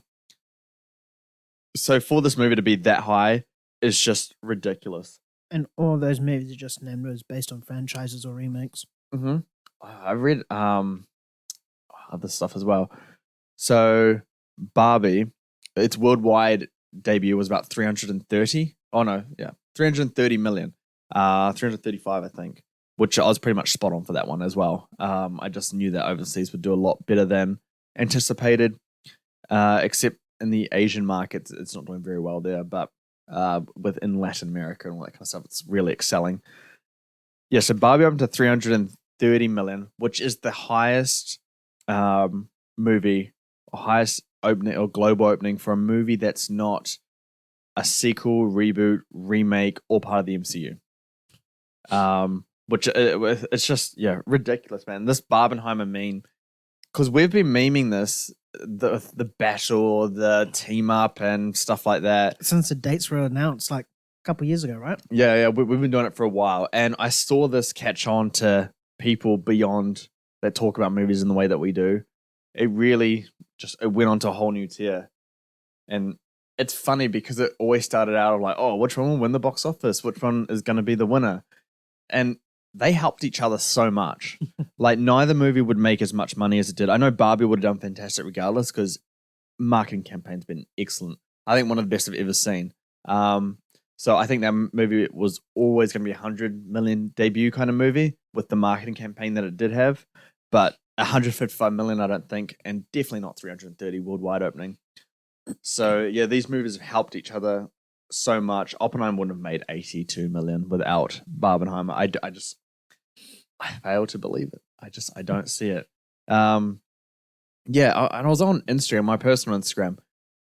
So for this movie to be that high is just ridiculous.
And all those movies are just named as based on franchises or remakes.
Mm-hmm. I read other stuff as well. So Barbie, its worldwide debut was about 330. Oh no, yeah, 330 million. 335, I think, which I was pretty much spot on for that one as well. I just knew that overseas would do a lot better than anticipated, except in the Asian markets, it's not doing very well there. But within Latin America and all that kind of stuff, it's really excelling. Yeah, so Barbie up to 330 million, which is the highest movie, or highest opening or global opening for a movie that's not a sequel, reboot, remake, or part of the MCU. Which it's just ridiculous, man. This Barbenheimer meme, because we've been memeing this, the battle, the team up, and stuff like that
since the dates were announced, like a couple years ago, right?
Yeah, we've been doing it for a while, and I saw this catch on to people beyond that talk about movies in the way that we do. It really it went on to a whole new tier, and it's funny because it always started out of like, oh, which one will win the box office? Which one is going to be the winner? And they helped each other so much. Like, neither movie would make as much money as it did. I know Barbie would have done fantastic regardless because marketing campaign's been excellent. I think one of the best I've ever seen. So I think that movie was always going to be a 100 million debut kind of movie with the marketing campaign that it did have. But 155 million, I don't think, and definitely not 330 worldwide opening. So yeah, these movies have helped each other so much. Oppenheimer wouldn't have made 82 million without Barbenheimer. I fail to believe it. I don't see it. And I was on Instagram, my personal Instagram,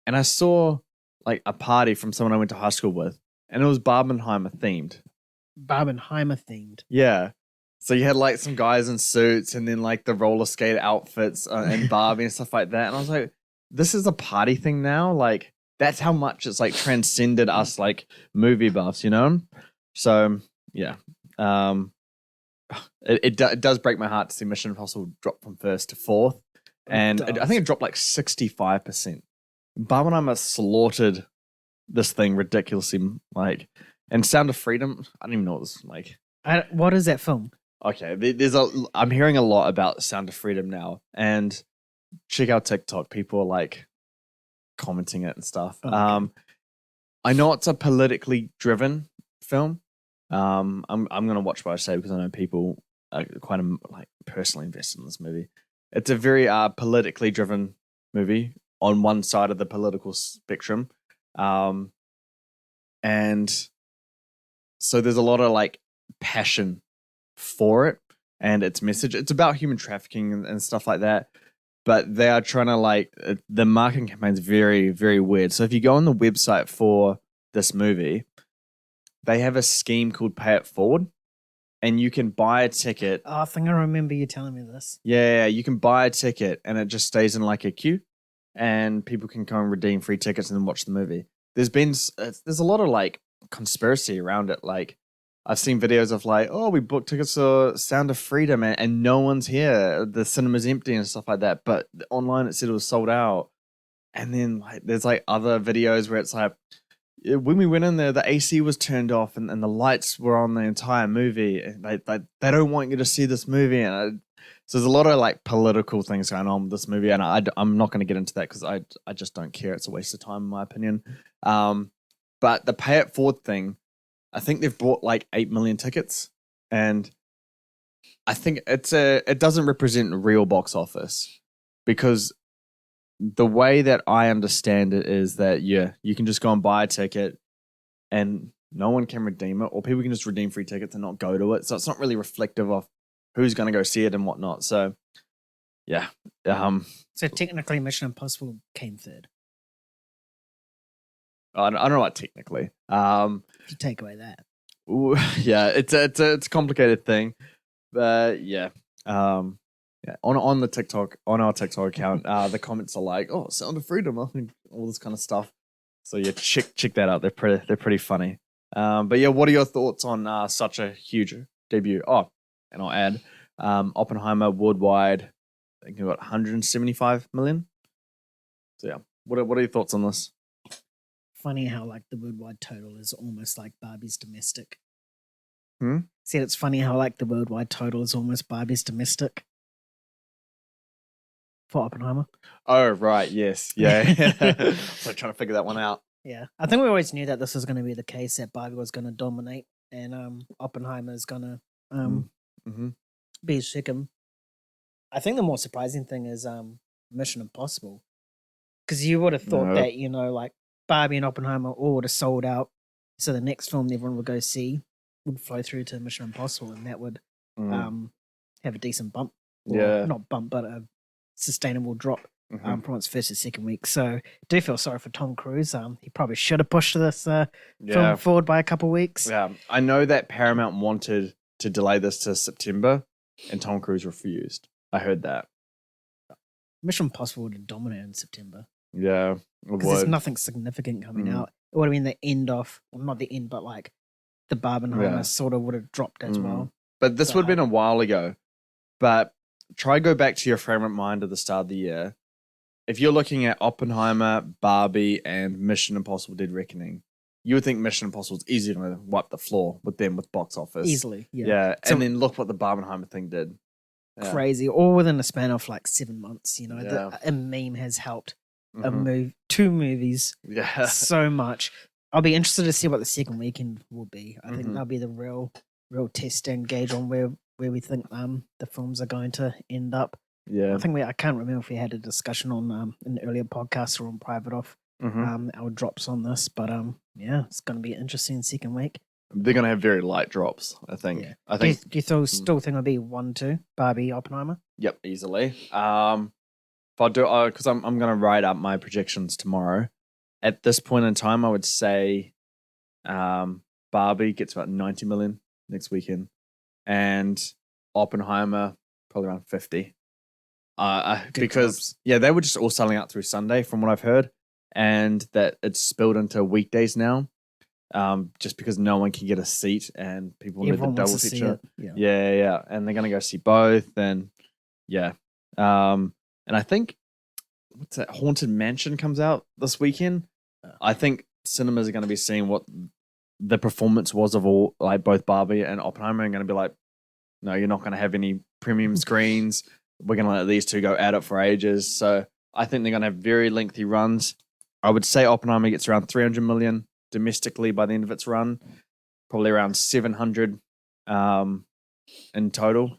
and I saw like a party from someone I went to high school with, and it was Barbenheimer themed.
Barbenheimer themed.
Yeah. So you had like some guys in suits and then like the roller skate outfits and Barbie and stuff like that. And I was like, this is a party thing now? Like, that's how much it's like transcended us like movie buffs, you know? So yeah. It does break my heart to see Mission Impossible drop from first to fourth. And I think it dropped like 65%. Barbenheimer slaughtered this thing ridiculously. Like, and Sound of Freedom, I don't even know what this like.
What is that film?
Okay, I'm hearing a lot about Sound of Freedom now, and check out TikTok. People are like commenting it and stuff. Okay. I know it's a politically driven film. I'm gonna watch what I say because I know people are quite like personally invested in this movie. It's a very politically driven movie on one side of the political spectrum, and so there's a lot of like passion for it and its message. It's about human trafficking and stuff like that, but they are trying to like the marketing campaign is very, very weird. So if you go on the website for this movie, they have a scheme called Pay It Forward, and you can buy a ticket.
Oh, I think I remember you telling me this.
Yeah, you can buy a ticket and it just stays in like a queue, and people can come and redeem free tickets and then watch the movie. There's a lot of like conspiracy around it. Like, I've seen videos of like, oh, we booked tickets for Sound of Freedom and no one's here. The cinema's empty and stuff like that. But online it said it was sold out. And then like there's like other videos where it's like, when we went in there, the AC was turned off and the lights were on the entire movie. They don't want you to see this movie. And so there's a lot of like political things going on with this movie. And I'm not going to get into that because I just don't care. It's a waste of time in my opinion. But the Pay It Forward thing, I think they've bought like 8 million tickets, and I think it doesn't represent real box office, because the way that I understand it is that you can just go and buy a ticket and no one can redeem it, or people can just redeem free tickets and not go to it. So it's not really reflective of who's going to go see it and whatnot. So yeah.
So technically Mission Impossible came third.
I don't know what technically.
If you take away that.
Yeah, it's a complicated thing. But yeah. On the TikTok, on our TikTok account, the comments are like, "Oh, Sound of Freedom," all this kind of stuff. So yeah, check that out. They're pretty funny. But yeah, what are your thoughts on such a huge debut? Oh, and I'll add, Oppenheimer worldwide, I think you got 175 million. So yeah, what are your thoughts on this?
Funny how like the worldwide total is almost like Barbie's domestic.
Said
it's funny how like the worldwide total is almost Barbie's domestic. for Oppenheimer.
Oh, right. Yes. Yeah. So trying to figure that one out.
Yeah. I think we always knew that this was going to be the case, that Barbie was going to dominate and Oppenheimer is going to be second. I think the more surprising thing is Mission Impossible. Because you would have thought that, like Barbie and Oppenheimer all would have sold out. So the next film everyone would go see would flow through to Mission Impossible, and that would have a decent bump. Not bump, but a sustainable drop from its first to second week. So I do feel sorry for Tom Cruise. He probably should have pushed this film forward by a couple of weeks.
Yeah, I know that Paramount wanted to delay this to September, and Tom Cruise refused. I heard that.
Mission Impossible would have dominated in September.
Yeah,
because there's nothing significant coming out. It would have been the end of, well, not the end, but like the Barbenheimer sort of would have dropped as well.
But this would have been a while ago. But try go back to your frame of mind at the start of the year. If you're looking at Oppenheimer, Barbie, and Mission Impossible Dead Reckoning, you would think Mission Impossible is easily going to wipe the floor with them with box office.
Easily, yeah.
Yeah, and then look what the Barbenheimer thing did.
Yeah. Crazy, all within a span of like 7 months. A meme has helped two movies so much. I'll be interested to see what the second weekend will be. I think that'll be the real test and gauge on where we think the films are going to end up. Yeah, I can't remember if we had a discussion on an earlier podcast or on private off our drops on this, but it's going to be an interesting second week.
They're going to have very light drops, I think. Yeah. I think.
Do you still think it'll be 1-2 Barbie Oppenheimer?
Yep, easily. If I do, because I'm going to write up my projections tomorrow. At this point in time, I would say Barbie gets about 90 million next weekend, and Oppenheimer probably around 50. Because they were just all selling out through Sunday, from what I've heard, and that it's spilled into weekdays now. Just because no one can get a seat and people need the double feature. Yeah. And they're going to go see both. And and I think, what's that? Haunted Mansion comes out this weekend. I think cinemas are going to be seeing what the performance was of all, like both Barbie and Oppenheimer, and going to be like, no, you're not going to have any premium screens. We're going to let these two go at it for ages. So I think they're going to have very lengthy runs. I would say Oppenheimer gets around 300 million. Domestically by the end of its run, probably around 700 in total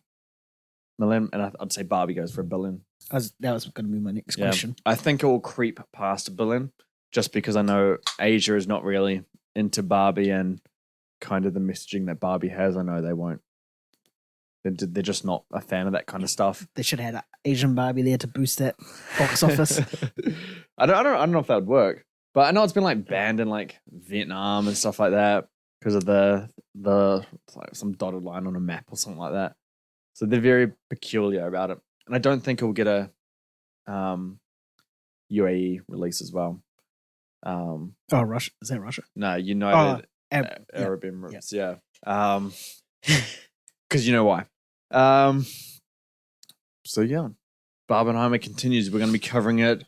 million, and I'd say Barbie goes for $1 billion.
That was going to be my next question.
I think it will creep past $1 billion, just because I know Asia is not really into Barbie and kind of the messaging that Barbie has. I know they won't. They're just not a fan of that kind of stuff.
They should have had an Asian Barbie there to boost that box office.
I don't know if that would work. But I know it's been like banned in like Vietnam and stuff like that because of the like some dotted line on a map or something like that. So they're very peculiar about it, and I don't think it will get a UAE release as well.
Russia, is that Russia?
No, United Arab Emirates. Yeah. Because you know why. So yeah, Barbenheimer continues. We're going to be covering it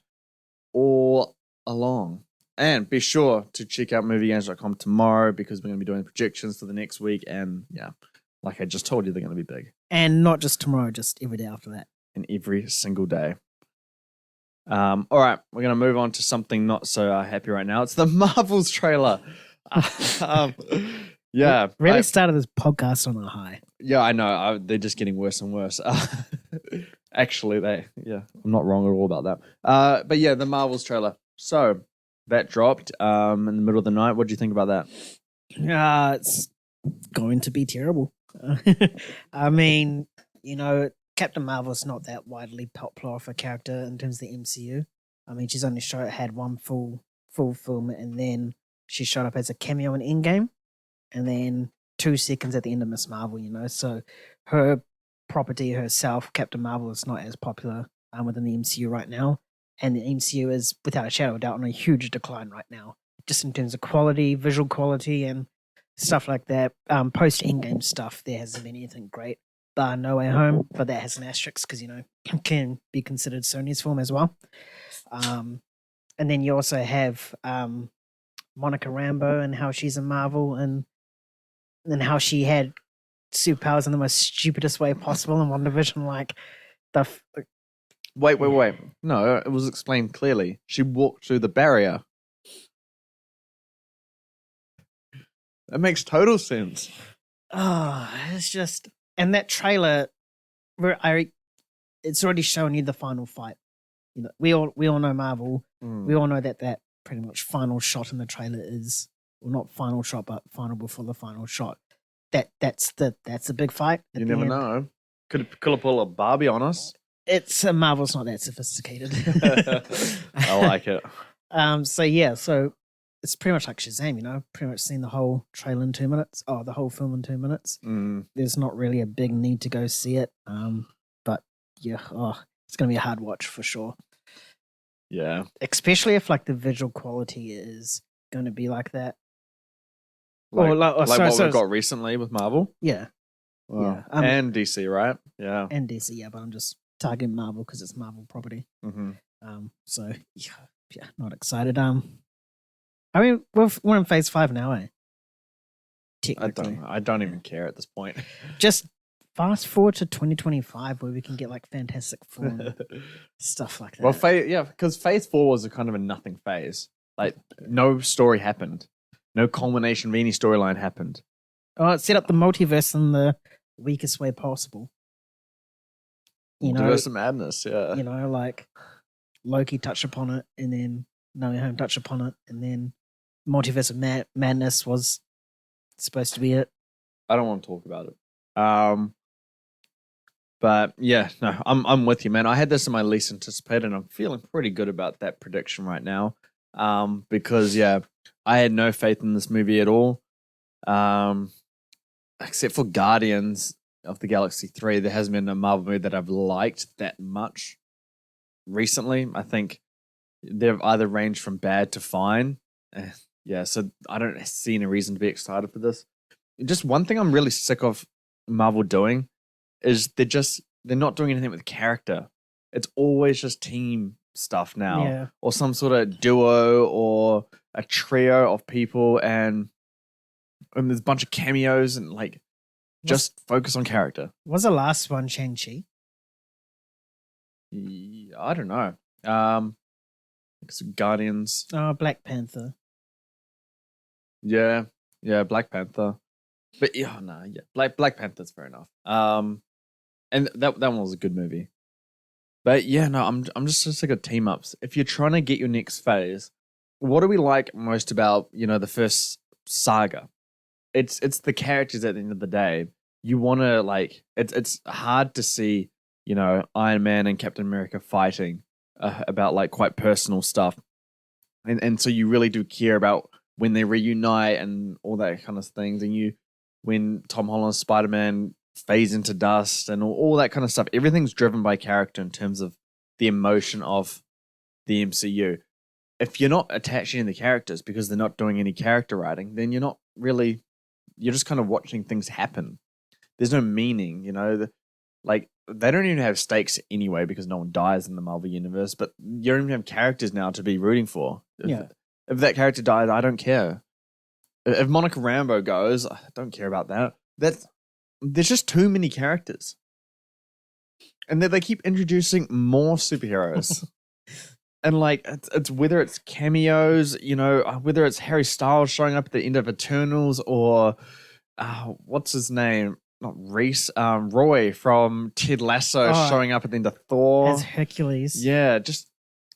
all along. And be sure to check out MovieGainz.com tomorrow, because we're going to be doing projections for the next week. And like I just told you, they're going to be big.
And not just tomorrow, just every day after that.
And every single day. All right, we're going to move on to something not so happy right now. It's the Marvels trailer.
Really started this podcast on a high.
Yeah, I know. They're just getting worse and worse. Actually, I'm not wrong at all about that. But yeah, the Marvels trailer. So that dropped in the middle of the night. What do you think about that?
It's going to be terrible. I mean, Captain Marvel's not that widely popular of a character in terms of the MCU. I mean, she's only had one full film, and then she showed up as a cameo in Endgame, and then 2 seconds at the end of Miss Marvel. So her property herself, Captain Marvel, is not as popular within the MCU right now. And the MCU is, without a shadow of a doubt, on a huge decline right now, just in terms of quality, visual quality, and stuff like that. Post-Endgame stuff, there hasn't been anything great, bar No Way Home, but that has an asterisk because, it can be considered Sony's film as well. And then you also have Monica Rambeau and how she's a Marvel, and how she had superpowers in the most stupidest way possible in WandaVision, like
Wait. No, it was explained clearly. She walked through the barrier. It makes total sense.
Oh, it's just, and that trailer, it's already showing you the final fight. You know, we all know Marvel. We all know that pretty much final shot in the trailer is, well, not final shot, but final before the final shot. That's a big fight.
You never know. Could have pulled a Barbie on us.
It's Marvel's not that sophisticated.
I like it.
So it's pretty much like Shazam, you know, pretty much seen the whole trailer in 2 minutes. Oh, the whole film in 2 minutes. There's not really a big need to go see it. But yeah, it's gonna be a hard watch for sure.
Yeah,
especially if like the visual quality is going to be like that.
Like what we've got recently with Marvel.
Yeah,
well, yeah, and DC, right? Yeah,
and DC. Yeah, but I'm just targeting Marvel because it's Marvel property. So yeah, not excited. I mean, we're in phase 5 now, eh? Technically,
I don't even care at this point.
Just fast forward to 2025 where we can get like Fantastic Four and stuff like that.
Well, because phase 4 was a kind of a nothing phase. Like no story happened, no culmination of any storyline happened.
Oh, it set up the multiverse in the weakest way possible. You know,
multiverse of madness. Yeah,
you know, like Loki touched upon it, and then No Way Home touched upon it, and then multiverse of madness was supposed to be it.
I don't want to talk about it. But yeah, no, I'm with you, man. I had this in my least anticipated, and I'm feeling pretty good about that prediction right now. Because yeah, I had no faith in this movie at all. Except for Guardians of the Galaxy 3, there hasn't been a Marvel movie that I've liked that much recently. I think they've either ranged from bad to fine. Yeah, so I don't see any reason to be excited for this. Just one thing I'm really sick of Marvel doing is they're not doing anything with character. It's always just team stuff now, or some sort of duo or a trio of people, and there's a bunch of cameos and like just focus on character.
Was the last one Shang-Chi?
I don't know. It's Guardians.
Oh, Black Panther.
Yeah, Black Panther. But Black Panther's fair enough. And that one was a good movie. But yeah, no, I'm just so sick of team ups. If you're trying to get your next phase, what do we like most about, you know, the first saga? It's the characters at the end of the day. You want to like it's hard to see, you know, Iron Man and Captain America fighting about like quite personal stuff, and so you really do care about when they reunite and all that kind of things, and when Tom Holland's Spider-Man fades into dust and all that kind of stuff. Everything's driven by character in terms of the emotion of the MCU. If you're not attaching the characters because they're not doing any character writing, then you're just kind of watching things happen. There's no meaning, you know. Like they don't even have stakes anyway because no one dies in the Marvel universe. But you don't even have characters now to be rooting for. If that character dies, I don't care. If Monica Rambeau goes, I don't care about that. There's just too many characters, and they keep introducing more superheroes. And like it's whether it's cameos, you know, whether it's Harry Styles showing up at the end of Eternals, or what's his name? Not Reese, Roy from Ted Lasso showing up at the end of Thor
as Hercules.
Yeah,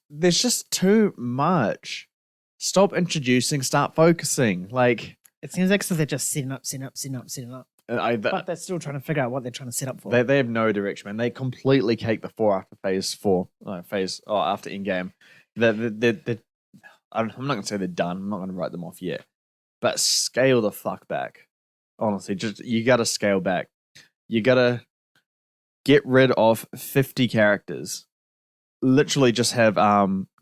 there's just too much. Stop introducing, start focusing. Like
it seems like so they're just setting up. But they're still trying to figure out what they're trying to set up for.
They have no direction, man. They completely cake the 4 after phase 4. After Endgame. I'm not going to say they're done. I'm not going to write them off yet. But scale the fuck back. Honestly, you got to scale back. You got to get rid of 50 characters. Literally just have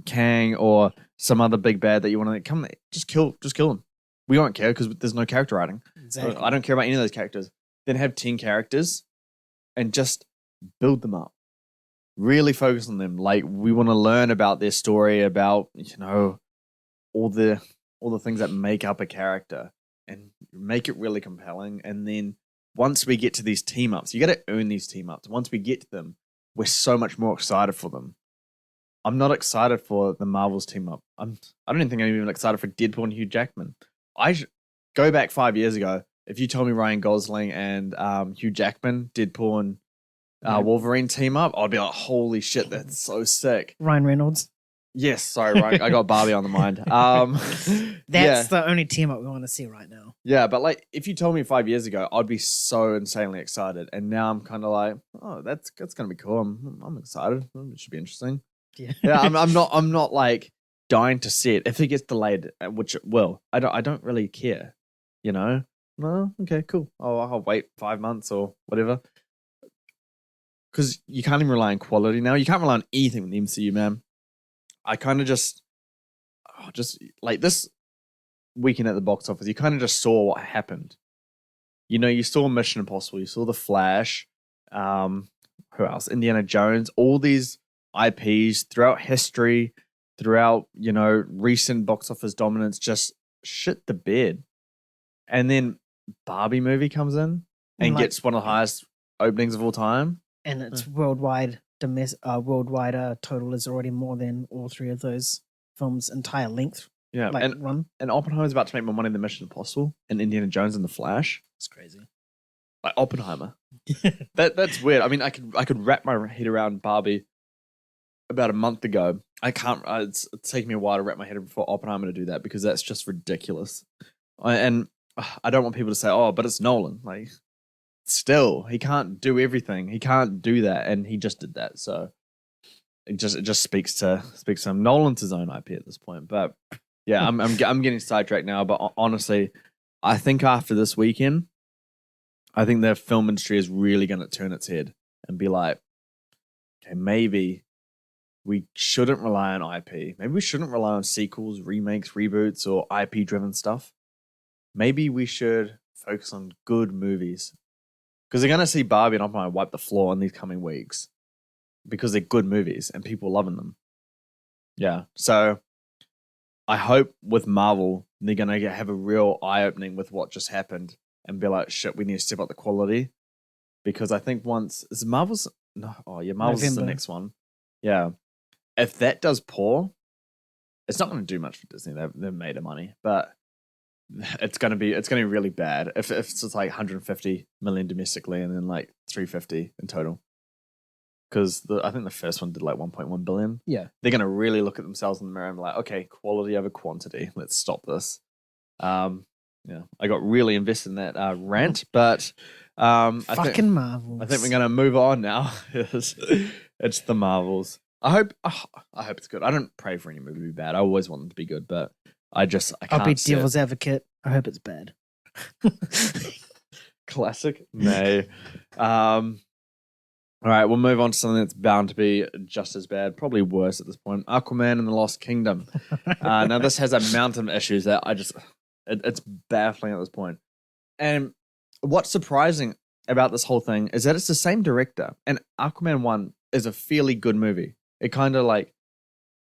Kang or some other big bad that you want to come. Just kill them. We won't care because there's no character writing.
Exactly.
I don't care about any of those characters. Then have 10 characters and just build them up. Really focus on them. Like we want to learn about their story, about, you know, all the things that make up a character, and make it really compelling. And then once we get to these team ups, you got to earn these team ups. Once we get to them, we're so much more excited for them. I'm not excited for the Marvels team up. I don't even think I'm even excited for Deadpool and Hugh Jackman. Go back 5 years ago. If you told me Ryan Gosling and Hugh Jackman, Deadpool and Wolverine team up, I'd be like, holy shit, that's so sick.
Ryan Reynolds.
Yes, sorry, Ryan. I got Barbie on the mind.
That's the only team up we want to see right now.
Yeah, but like if you told me 5 years ago, I'd be so insanely excited. And now I'm kind of like, oh, that's gonna be cool. I'm excited. It should be interesting. Yeah, I'm not like dying to see it. If it gets delayed, which it will, I don't really care. You know? No, okay, cool. I'll wait 5 months or whatever. Because you can't even rely on quality now. You can't rely on anything with the MCU, man. I kind of just like this weekend at the box office, you kind of just saw what happened. You know, you saw Mission Impossible, you saw The Flash, who else? Indiana Jones, all these IPs throughout history, throughout, you know, recent box office dominance, just shit the bed. And then Barbie movie comes in and gets one of the highest openings of all time.
And it's worldwide total is already more than all three of those films' entire length.
Yeah,
run.
And Oppenheimer's about to make more money than Mission Impossible and Indiana Jones and The Flash.
It's crazy.
Like Oppenheimer. That's weird. I mean, I could wrap my head around Barbie about a month ago. I can't. It's taking me a while to wrap my head around for Oppenheimer to do that because that's just ridiculous. And I don't want people to say, "Oh, but it's Nolan." Like, still, he can't do everything. He can't do that, and he just did that. So it just speaks to him. Nolan's his own IP at this point, but. Yeah, I'm getting sidetracked now, but honestly, I think after this weekend, I think the film industry is really going to turn its head and be like, okay, maybe we shouldn't rely on IP. Maybe we shouldn't rely on sequels, remakes, reboots, or IP-driven stuff. Maybe we should focus on good movies. Because they're going to see Barbie and Oppenheimer wipe the floor in these coming weeks. Because they're good movies and people loving them. Yeah, so I hope with Marvel, they're going to have a real eye-opening with what just happened and be like, shit, we need to step up the quality. Because I think Marvel's is the next one. Yeah. If that does poor, it's not going to do much for Disney. They've made their money, but it's going to be really bad. If it's like 150 million domestically and then like 350 in total. Because I think the first one did like 1.1 billion.
Yeah.
They're going to really look at themselves in the mirror and be like, okay, quality over quantity. Let's stop this. Yeah, I got really invested in that rant, but
Marvels.
I think we're going to move on now. It's the Marvels. I hope it's good. I don't pray for any movie to be bad. I always want them to be good, but I can't.
I'll be devil's advocate. I hope it's bad.
Classic. Nay. All right, we'll move on to something that's bound to be just as bad, probably worse at this point. Aquaman and the Lost Kingdom. Now, this has a mountain of issues that it's baffling at this point. And what's surprising about this whole thing is that it's the same director. And Aquaman 1 is a fairly good movie. It kind of like,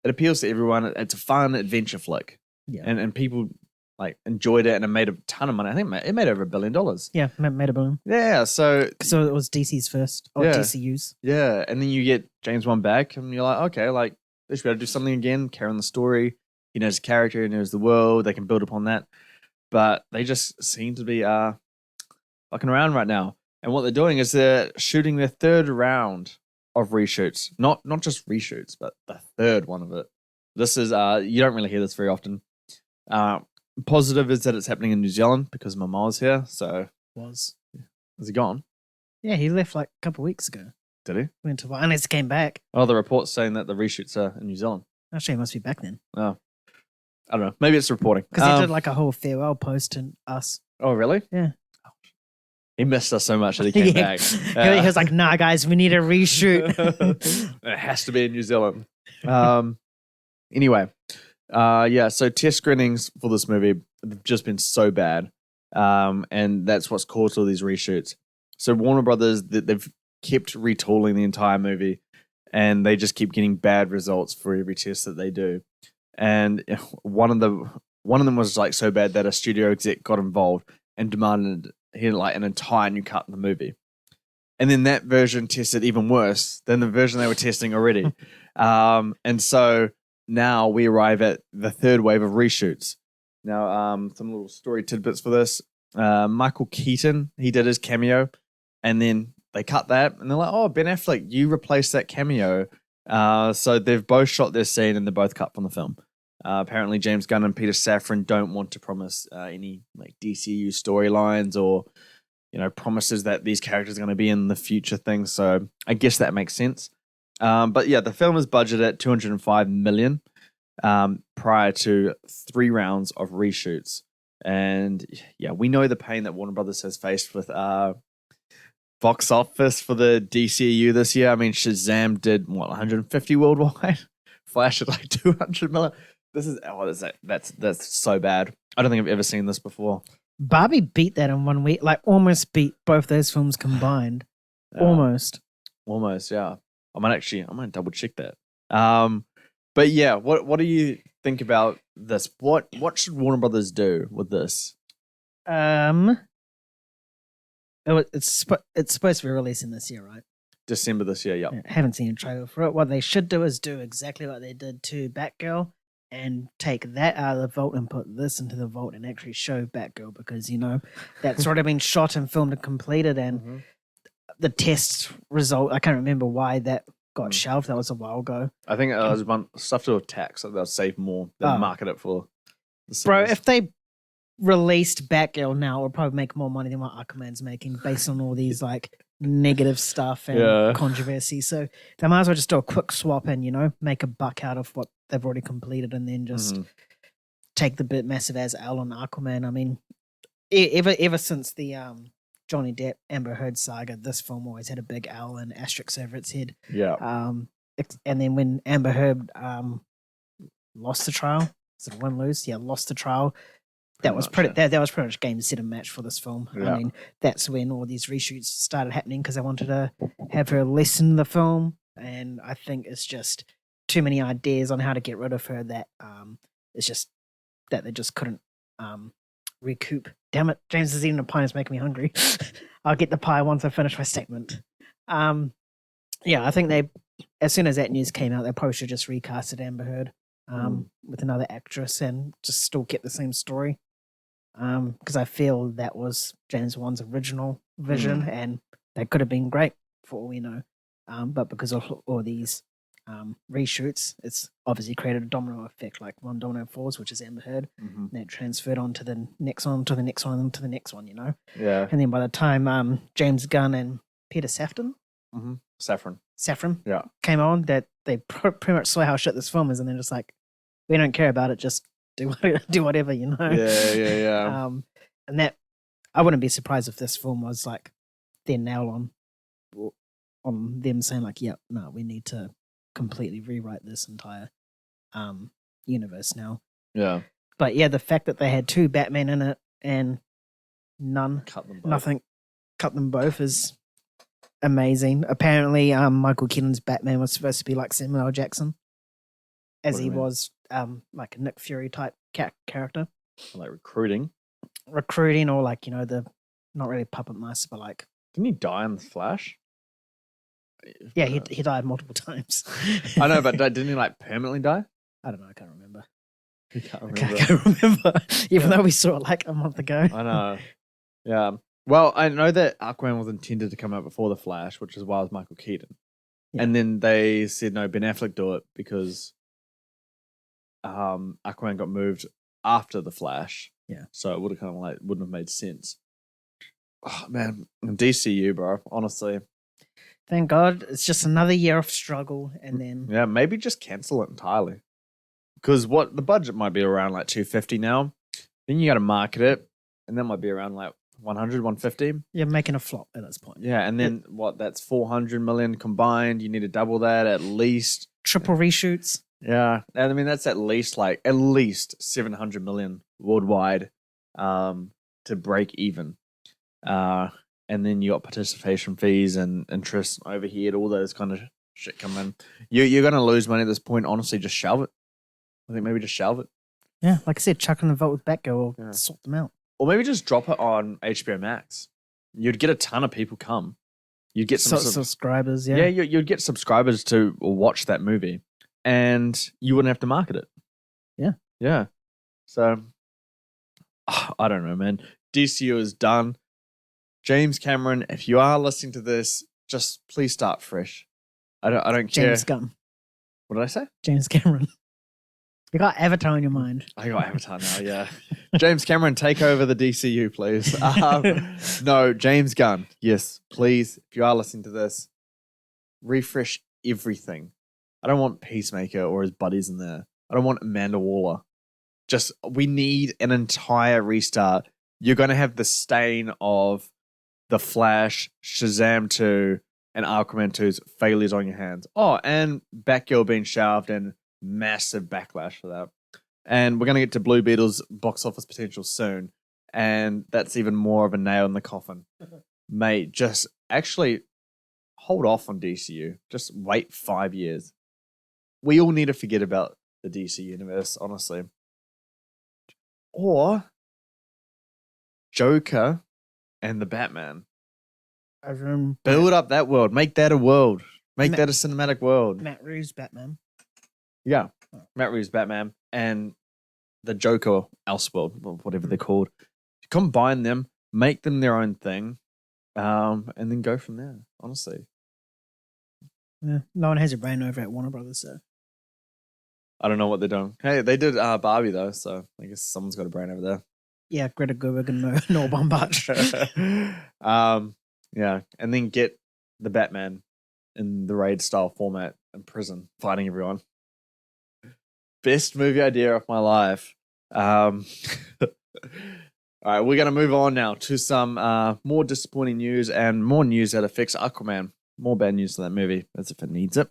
it appeals to everyone. It's a fun adventure flick.
Yeah.
And people like enjoyed it and it made a ton of money. I think it made over $1 billion.
Yeah, made $1 billion.
Yeah, so
it was DC's first, or DCU's.
Yeah, and then you get James Wan back, and you're like, okay, like they should be able to do something again, carry on the story. He knows the character, he knows the world. They can build upon that, but they just seem to be fucking around right now. And what they're doing is they're shooting their third round of reshoots, not just reshoots, but the third one of it. This is you don't really hear this very often. Positive is that it's happening in New Zealand because my mom's here. So
is
he gone?
Yeah, he left like a couple of weeks ago.
Did he?
Went to unless he came back.
Oh, the report's saying that the reshoots are in New Zealand.
Actually, he must be back then.
Oh, I don't know. Maybe it's reporting
because he did like a whole farewell post to us.
Oh, really?
Yeah.
He missed us so much that he came back.
He was like, "Nah, guys, we need a reshoot.
It has to be in New Zealand." Anyway. So test screenings for this movie have just been so bad. And that's what's caused all these reshoots. So Warner Brothers, they've kept retooling the entire movie and they just keep getting bad results for every test that they do. And one of them was like so bad that a studio exec got involved and demanded an entire new cut in the movie. And then that version tested even worse than the version they were testing already. And so now we arrive at the third wave of reshoots. Now, some little story tidbits for this. Michael Keaton, he did his cameo, and then they cut that, and they're like, oh, Ben Affleck, you replaced that cameo. So they've both shot their scene, and they're both cut from the film. Apparently, James Gunn and Peter Safran don't want to promise any like DCU storylines or promises that these characters are going to be in the future things. So I guess that makes sense. But yeah, the film is budgeted at $205 million prior to 3 rounds of reshoots. And yeah, we know the pain that Warner Brothers has faced with box office for the DCU this year. I mean, Shazam did 150 worldwide. Flash at like 200 million. That's so bad. I don't think I've ever seen this before.
Barbie beat that in 1 week, like almost beat both those films combined. Almost, yeah. I might double check that. But yeah, what do you think about this? What should Warner Brothers do with this? It's supposed to be releasing this year, right?
December this year, yeah.
I haven't seen a trailer for it. What they should do is do exactly what they did to Batgirl and take that out of the vault and put this into the vault and actually show Batgirl, because that's already been shot and filmed and completed, and the test result, I can't remember why that got shelved. That was a while ago.
I think it was stuff to do with tax, so they'll save more than market it for the
bro, if they released Batgirl now, it would probably make more money than what Aquaman's making based on all these like negative stuff and controversy. So they might as well just do a quick swap and make a buck out of what they've already completed, and then just take the bit massive as L on Aquaman. I mean, ever since the Johnny Depp Amber Heard saga, this film always had a big L and asterisk over its head.
Yeah.
And then when Amber Heard lost the trial, is it win-lose? Yeah, lost the trial. That was pretty much game, set, and match for this film.
Yeah.
I mean, that's when all these reshoots started happening, because they wanted to have her lessen the film, and I think it's just too many ideas on how to get rid of her that it's just that they just couldn't recoup. Damn it, James is eating a pie, it's making me hungry. I'll get the pie once I finish my statement. Yeah, I think as soon as that news came out, they probably should just recasted Amber Heard with another actress and just still get the same story. Because I feel that was James Wan's original vision, and that could have been great for all we know. But because of all these reshoots, it's obviously created a domino effect, like one domino falls, which is Amber Heard, and that transferred on to the next one, to the next one, and to the next one,
Yeah.
And then by the time James Gunn and Peter Safran,
yeah,
came on, that they pretty much saw how shit this film is, and they're just like, we don't care about it, just do whatever,
Yeah.
And that, I wouldn't be surprised if this film was like their nail on them saying like, yep, no, we need to completely rewrite this entire universe now.
Yeah.
But yeah, the fact that they had 2 Batman in it and cut them both is amazing. Apparently, Michael Keaton's Batman was supposed to be like Samuel L. Jackson, as he was like a Nick Fury type character.
Like recruiting,
or like the not really puppet master, but like,
didn't he die in the Flash?
Yeah, he died multiple times.
I know, but didn't he like permanently die?
I don't know. I can't remember.
You can't
remember. I can't remember. Even though we saw it like a month ago.
I know. Yeah. Well, I know that Aquaman was intended to come out before the Flash, which is why it was Michael Keaton. Yeah. And then they said no, Ben Affleck do it because Aquaman got moved after the Flash.
Yeah.
So it would have wouldn't have made sense. Oh man, DCU, bro. Honestly.
Thank God, it's just another year of struggle, and then
maybe just cancel it entirely. Because the budget might be around like 250 now. Then you got to market it, and that might be around like 100, 150.
You're making a flop at this point.
Yeah, and then that's 400 million combined. You need to double that at least.
Triple reshoots.
Yeah, and I mean that's at least 700 million worldwide to break even. And then you got participation fees and interest overhead, all those kind of shit come in. You're going to lose money at this point. Honestly, just shelve it. I think maybe just shelve it.
Yeah, like I said, chuck in the vote with Batgirl or sort them out.
Or maybe just drop it on HBO Max. You'd get a ton of people come. You'd get some
subscribers,
yeah, you'd get subscribers to watch that movie, and you wouldn't have to market it. Yeah. So I don't know, man. DCU is done. James Cameron, if you are listening to this, just please start fresh. I don't care.
James Gunn.
What did I say?
James Cameron. You got Avatar in your mind.
I got Avatar now, yeah. James Cameron, take over the DCU, please. No, James Gunn. Yes, please. If you are listening to this, refresh everything. I don't want Peacemaker or his buddies in there. I don't want Amanda Waller. We need an entire restart. You're going to have the stain of The Flash, Shazam 2, and Aquaman 2's failures on your hands. Oh, and Batgirl being shelved and massive backlash for that. And we're going to get to Blue Beetle's box office potential soon. And that's even more of a nail in the coffin. Mate, just actually hold off on DCU. Just wait 5 years. We all need to forget about the DC universe, honestly. Or Joker and the Batman. Build up that world. Make that a world. Make that a cinematic world.
Matt Reeves' Batman.
Yeah. Matt Reeves' Batman and the Joker Elseworld, whatever they're called. Combine them, make them their own thing, and then go from there, honestly.
Yeah. No one has a brain over at Warner Brothers, so.
I don't know what they're doing. Hey, they did Barbie, though, so I guess someone's got a brain over there.
Yeah, Greta Gerwig and Noah Baumbach.
Yeah, and then get the Batman in the raid-style format in prison, fighting everyone. Best movie idea of my life. All right, we're going to move on now to some more disappointing news and more news that affects Aquaman. More bad news for that movie, as if it needs it.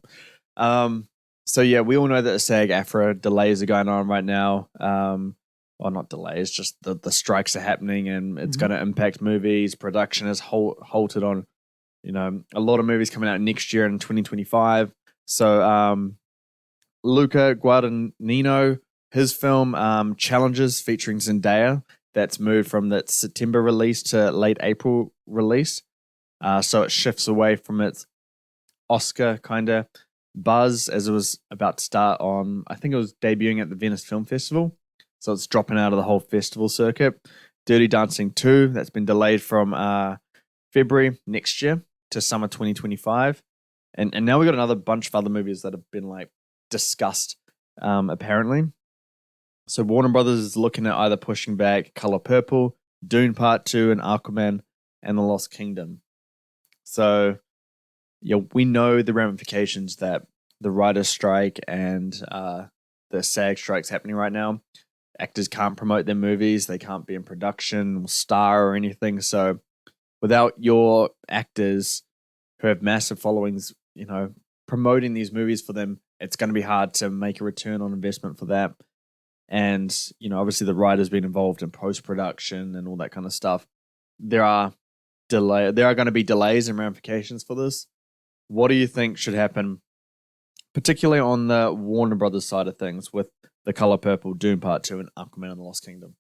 So yeah, we all know that the SAG-AFTRA delays are going on right now. Well, not delays, just the strikes are happening, and it's going to impact movies. Production is halted on, a lot of movies coming out next year in 2025. So Luca Guadagnino, his film Challenges, featuring Zendaya, that's moved from that September release to late April release. So it shifts away from its Oscar kind of buzz as it was about to start on, I think it was debuting at the Venice Film Festival. So it's dropping out of the whole festival circuit. Dirty Dancing 2, that's been delayed from February next year to summer 2025. And now we've got another bunch of other movies that have been discussed, apparently. So Warner Brothers is looking at either pushing back Color Purple, Dune Part 2, and Aquaman and the Lost Kingdom. So we know the ramifications that the writer's strike and the SAG strike's happening right now. Actors can't promote their movies. They can't be in production or star or anything. So without your actors who have massive followings, promoting these movies for them, it's going to be hard to make a return on investment for that. And, obviously the writer's been involved in post-production and all that kind of stuff. There are going to be delays and ramifications for this. What do you think should happen, particularly on the Warner Brothers side of things, with The Color Purple, Dune Part 2, and Aquaman and the Lost Kingdom?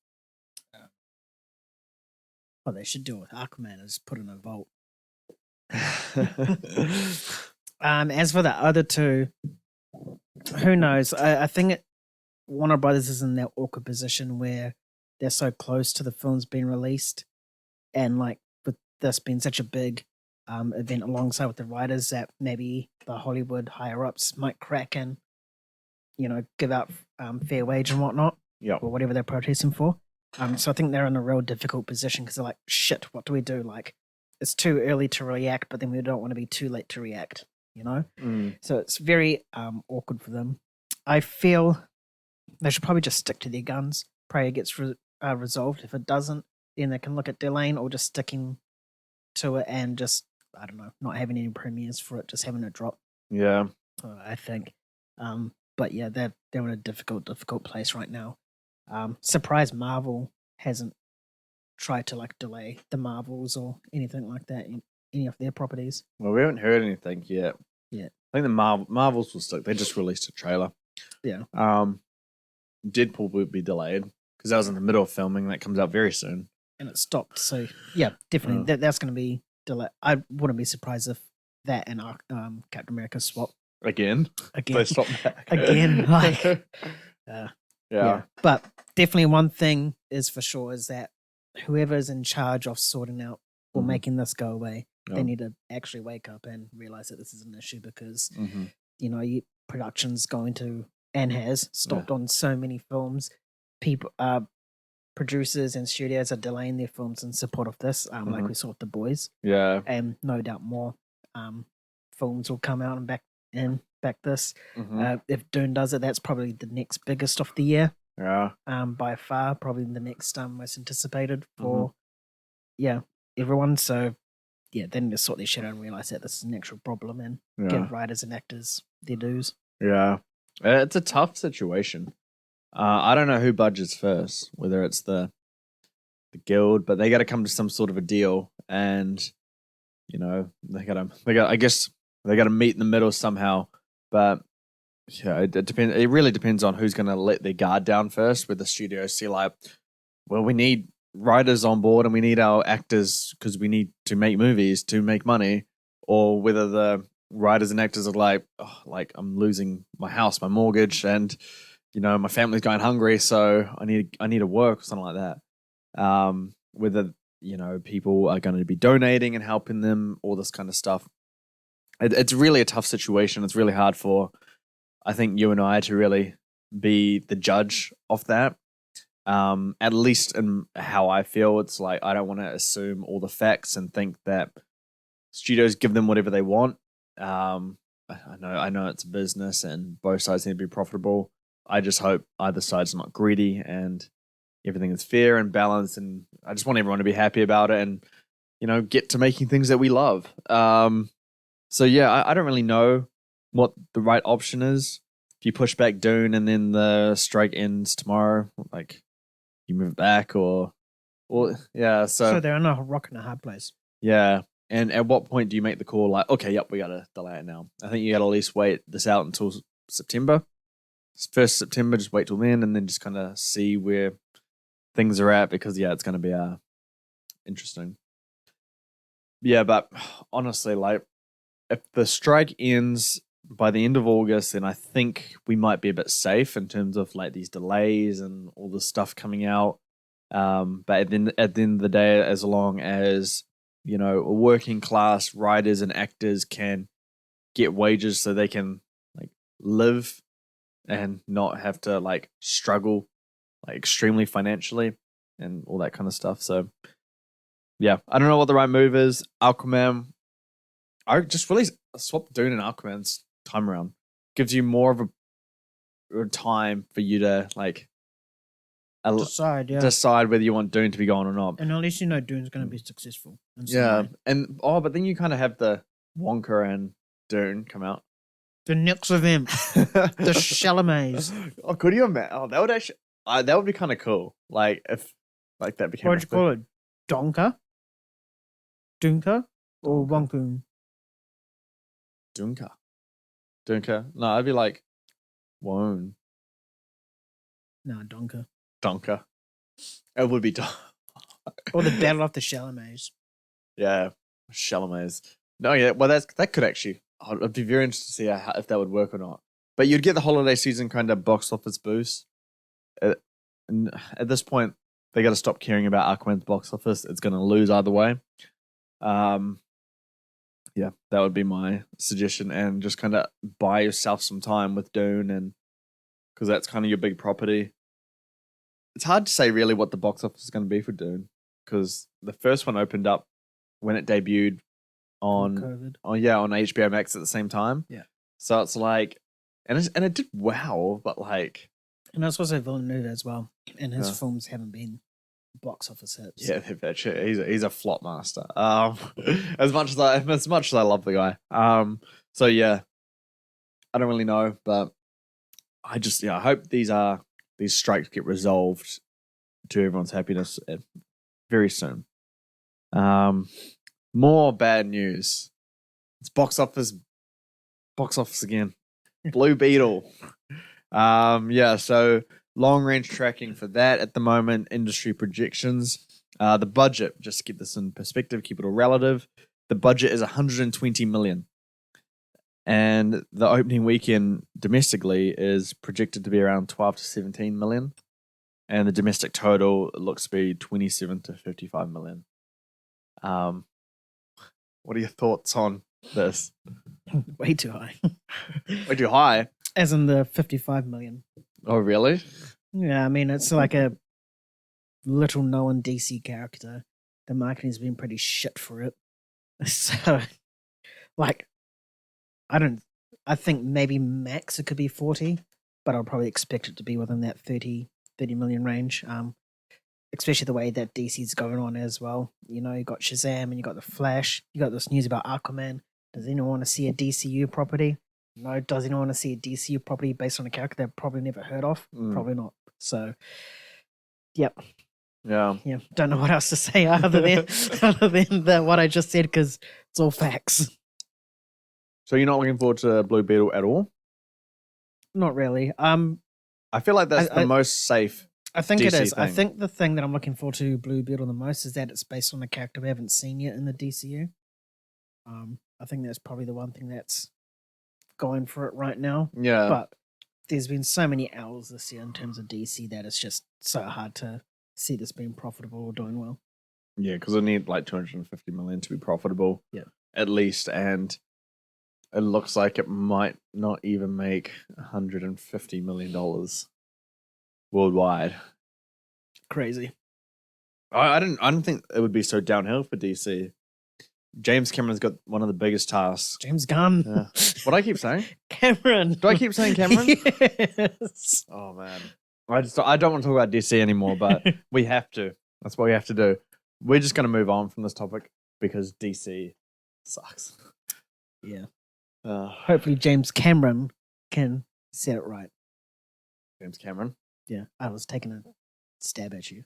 What they should do with Aquaman is put in a vault. As for the other two, who knows? I think Warner Brothers is in that awkward position where they're so close to the films being released, and with this being such a big event alongside with the writers, that maybe the Hollywood higher ups might crack and give out fair wage and whatnot, or whatever they're protesting for. So I think they're in a real difficult position because they're like, shit, what do we do? It's too early to react, but then we don't want to be too late to react, So it's very awkward for them. I feel they should probably just stick to their guns, pray it gets resolved. If it doesn't, then they can look at delaying or just sticking to it and just, I don't know, not having any premieres for it, just having it drop.
Yeah.
I think. But yeah, they're in a difficult place right now. Surprised Marvel hasn't tried to delay the Marvels or anything like that in any of their properties.
Well, we haven't heard anything yet.
Yeah.
I think the Marvels will stick. They just released a trailer.
Yeah.
Deadpool would be delayed because that was in the middle of filming. That comes out very soon.
And it stopped. So yeah, definitely that's going to be delay. I wouldn't be surprised if that and Captain America swap
again. They swap back
again. Like, yeah. But definitely one thing is for sure is that whoever is in charge of sorting out or making this go away, they need to actually wake up and realize that this is an issue because production's going to and has stopped on so many films. People, producers and studios are delaying their films in support of this, like we saw with The Boys.
Yeah,
and no doubt more films will come out and back this. If Dune does it, that's probably the next biggest of the year.
Yeah,
by far, probably the next most anticipated for everyone. So they need to sort their shit out and realize that this is an actual problem and give writers and actors their dues.
Yeah, it's a tough situation. I don't know who budgets first, whether it's the guild, but they got to come to some sort of a deal, and they got. I guess they got to meet in the middle somehow. But yeah, it depends. It really depends on who's going to let their guard down first. With the studios see like, well, we need writers on board and we need our actors because we need to make movies to make money, or whether the writers and actors are like, like I'm losing my house, my mortgage, and my family's going hungry, so I need to work or something like that. Whether people are going to be donating and helping them, all this kind of stuff. It's really a tough situation. It's really hard for, I think, you and I to really be the judge of that. At least in how I feel, it's like I don't want to assume all the facts and think that studios give them whatever they want. I know it's a business and both sides need to be profitable. I just hope either side's not greedy and everything is fair and balanced, and I just want everyone to be happy about it and get to making things that we love. So yeah, I don't really know what the right option is. If you push back Dune and then the strike ends tomorrow, like you move it back or yeah. So
they're in a rock and a hard place.
Yeah. And at what point do you make the call like, okay, yep, we got to delay it now? I think you got to at least wait this out until September. 1st September, just wait till then and then just kind of see where things are at because, it's going to be interesting. Yeah, but honestly, like, if the strike ends by the end of August, then I think we might be a bit safe in terms of like these delays and all this stuff coming out. But at the end of the day, as long as working class writers and actors can get wages so they can like live and not have to like struggle like extremely financially and all that kind of stuff. So yeah, I don't know what the right move is. Aquaman, I just really swapped Dune and Aquaman's time around. Gives you more of a time for you to like decide whether you want Dune to be gone or not.
And at least Dune's going to be successful.
And but then you kind of have the Wonka and Dune come out.
The next event, the Chalamets.
Oh, could you imagine? Oh, that would actually, that would be kind of cool. Like if like that became.
What'd you call it? Donka, Dunka, or Wonkoon?
Dunka. No, I'd be like, Wone.
No, Donka.
It would be
or the Battle of the Chalamets.
Yeah, Chalamets. No, yeah. Well, that could actually. I'd be very interested to see if that would work or not. But you'd get the holiday season kind of box office boost. And at this point, they got to stop caring about Aquaman's box office. It's going to lose either way. Yeah, that would be my suggestion, and just kind of buy yourself some time with Dune, and because that's kind of your big property. It's hard to say really what the box office is going to be for Dune because the first one opened up when it debuted on HBO Max at the same time.
Yeah,
so it's like, and it did well, but like,
and that's also Villeneuve as well, and his films haven't been box office hits.
Yeah, he's a flop master. As much as I love the guy. So yeah, I don't really know, but I just I hope these strikes get resolved to everyone's happiness very soon. More bad news. It's box office again. Blue Beetle. So long range tracking for that at the moment, industry projections. The budget, just to keep this in perspective, keep it all relative, the budget is 120 million. And the opening weekend domestically is projected to be around 12 to 17 million. And the domestic total looks to be 27 to 55 million. What are your thoughts on this?
Way too high.
Way too high?
As in the 55 million.
Oh, really?
Yeah, I mean, it's like a little known DC character. The marketing's been pretty shit for it. So, like, I think maybe max it could be 40, but I'll probably expect it to be within that 30 million range. Especially the way that DC's going on as well. You know, you got Shazam and you got The Flash. You got this news about Aquaman. Does anyone want to see a DCU property? No. Does anyone want to see a DCU property based on a character they've probably never heard of? Probably not. So, yep.
Yeah.
Don't know what else to say other than what I just said, because it's all facts.
So you're not looking forward to Blue Beetle at all?
Not really.
I feel like that's the most safe.
I think
DC
it is.
thing.
I think the thing that I'm looking forward to Blue Beetle the most is that it's based on a character we haven't seen yet in the DCU. I think that's probably the one thing that's going for it right now.
Yeah.
But there's been so many hours this year in terms of DC that it's just so hard to see this being profitable or doing well.
Yeah, because I need like 250 million to be profitable.
Yeah.
At least. And it looks like it might not even make $150 million worldwide.
Crazy.
I don't think it would be so downhill for DC. James Cameron's got one of the biggest tasks.
James Gunn.
Yeah. What do I keep saying?
Cameron.
Do I keep saying Cameron?
Yes.
Oh man. I don't want to talk about DC anymore, but we have to. That's what we have to do. We're just gonna move on from this topic because DC sucks.
Yeah. Hopefully James Cameron can set it right.
James Cameron?
Yeah. I was taking a stab at you.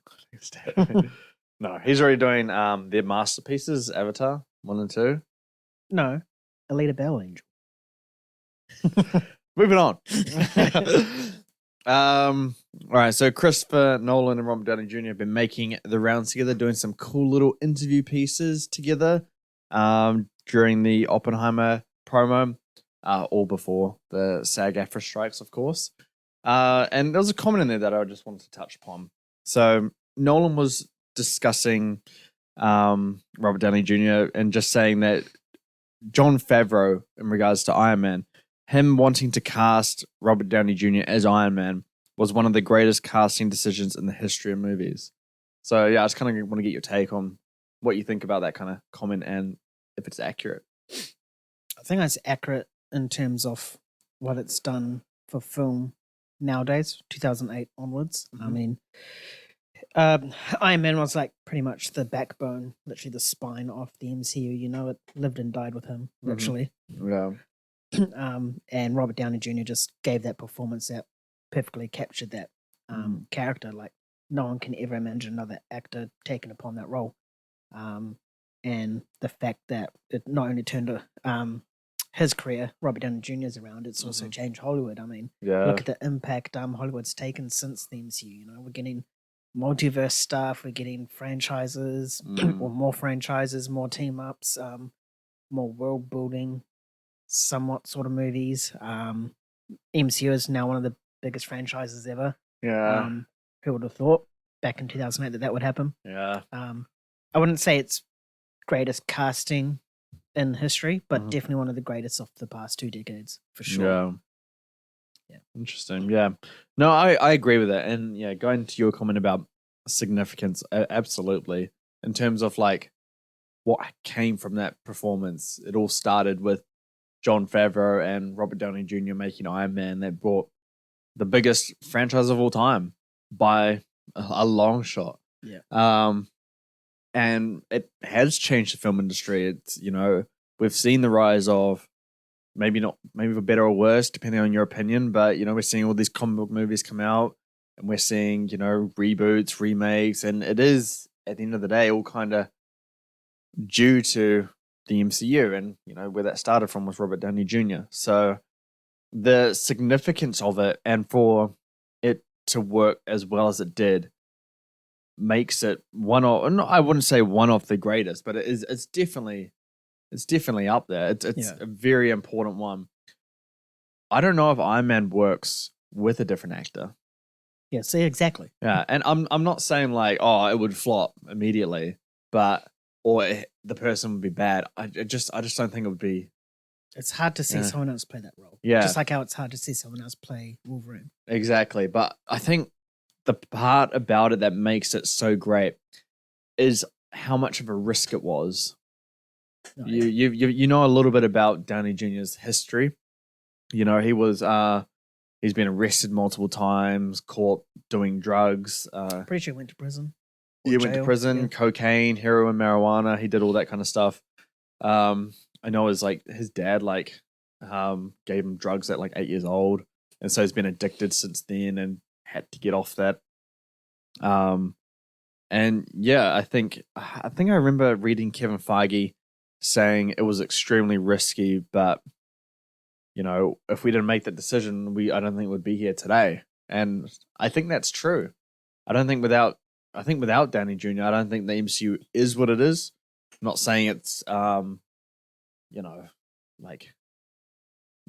No, he's already doing their masterpieces, Avatar 1 and 2.
No. Alita Battle Angel.
Moving on. All right, so Christopher Nolan and Robert Downey Jr. have been making the rounds together, doing some cool little interview pieces together during the Oppenheimer promo, all before the SAG-AFTRA strikes, of course. And there was a comment in there that I just wanted to touch upon. So Nolan was discussing Robert Downey Jr. and just saying that Jon Favreau, in regards to Iron Man, him wanting to cast Robert Downey Jr. as Iron Man was one of the greatest casting decisions in the history of movies. So yeah, I just kind of want to get your take on what you think about that kind of comment and if it's accurate.
I think it's accurate in terms of what it's done for film nowadays, 2008 onwards. Mm-hmm. I mean, Iron Man was like pretty much the backbone, literally the spine of the MCU. You know, it lived and died with him, literally.
Mm-hmm. Yeah.
And Robert Downey Jr. just gave that performance that perfectly captured that character. Like no one can ever imagine another actor taking upon that role. And the fact that it not only turned his career, Robert Downey Jr.'s around, it's also changed Hollywood. I mean, look at the impact Hollywood's taken since the MCU. You know, we're getting multiverse stuff, we're getting franchises, or more franchises, more team ups, more world building, somewhat sort of movies. MCU is now one of the biggest franchises ever.
Yeah.
Who would have thought back in 2008 that would happen?
Yeah.
I wouldn't say it's greatest casting in history, but definitely one of the greatest of the past 2 decades, for sure.
Yeah. Interesting. Yeah. No, I agree with that. And yeah, going to your comment about significance, absolutely. In terms of like what came from that performance, it all started with Jon Favreau and Robert Downey Jr. making Iron Man. That brought the biggest franchise of all time by a long shot.
Yeah.
And it has changed the film industry. It's, you know, we've seen the rise of maybe for better or worse, depending on your opinion, but, you know, we're seeing all these comic book movies come out and we're seeing, you know, reboots, remakes, and it is, at the end of the day, all kind of due to the MCU and, you know, where that started from was Robert Downey Jr. So the significance of it and for it to work as well as it did makes it I wouldn't say one of the greatest, but it's definitely it's definitely up there. It's a very important one. I don't know if Iron Man works with a different actor.
Yeah, see, exactly.
Yeah, and I'm not saying like, oh, it would flop immediately, but the person would be bad. I just don't think it would be.
It's hard to see someone else play that role.
Yeah,
just like how it's hard to see someone else play Wolverine.
Exactly, but I think the part about it that makes it so great is how much of a risk it was. Oh, you know a little bit about Downey Jr.'s history. You know, he's been arrested multiple times, caught doing drugs.
Pretty sure he went to prison.
He went to prison, cocaine, heroin, marijuana. He did all that kind of stuff. I know his dad gave him drugs at 8 years old, and so he's been addicted since then and had to get off that. And yeah, I think I remember reading Kevin Feige saying it was extremely risky, but you know, if we didn't make that decision, I don't think we'd be here today. And I think that's true. I think without Downey Jr., I don't think the MCU is what it is. I'm not saying it's you know,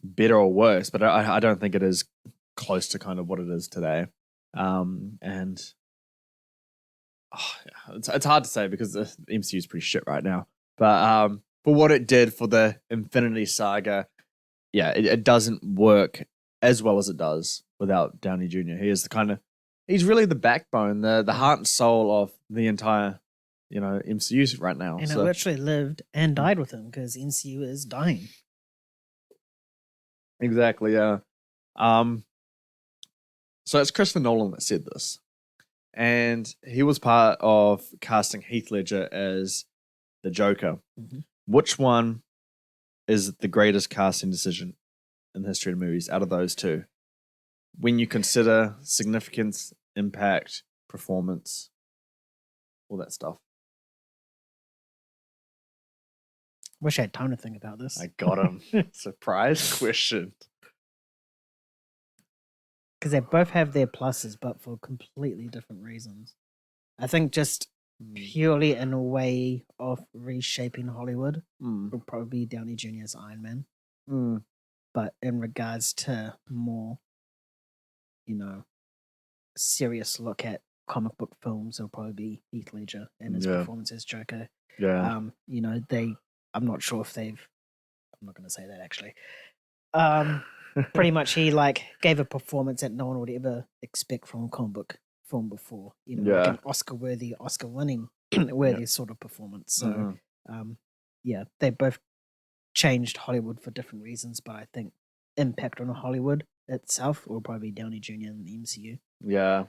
better or worse, but I don't think it is close to kind of what it is today. And it's hard to say because the MCU is pretty shit right now. But for what it did for the Infinity Saga, yeah, it doesn't work as well as it does without Downey Jr. He's really the backbone, the heart and soul of the entire, MCU right now.
And I literally lived and died with him because MCU is dying.
Exactly, yeah. So it's Christopher Nolan that said this. And he was part of casting Heath Ledger as the Joker. Mm-hmm. Which one is the greatest casting decision in the history of movies out of those two? When you consider significance, impact, performance, all that stuff.
Wish I had time to think about this.
I got him. Surprise question.
Because they both have their pluses, but for completely different reasons. I think just purely in a way of reshaping Hollywood would probably be Downey Jr.'s Iron Man. But in regards to more, serious look at comic book films, it'll probably be Heath Ledger and his performance as Joker.
Yeah.
I'm not sure if I'm not going to say that actually. Pretty much he gave a performance that no one would ever expect from a comic book film before. Like an Oscar-worthy, Oscar-winning worthy sort of performance. So, they both changed Hollywood for different reasons, but I think impact on Hollywood itself will probably be Downey Jr. and the MCU.
Yeah.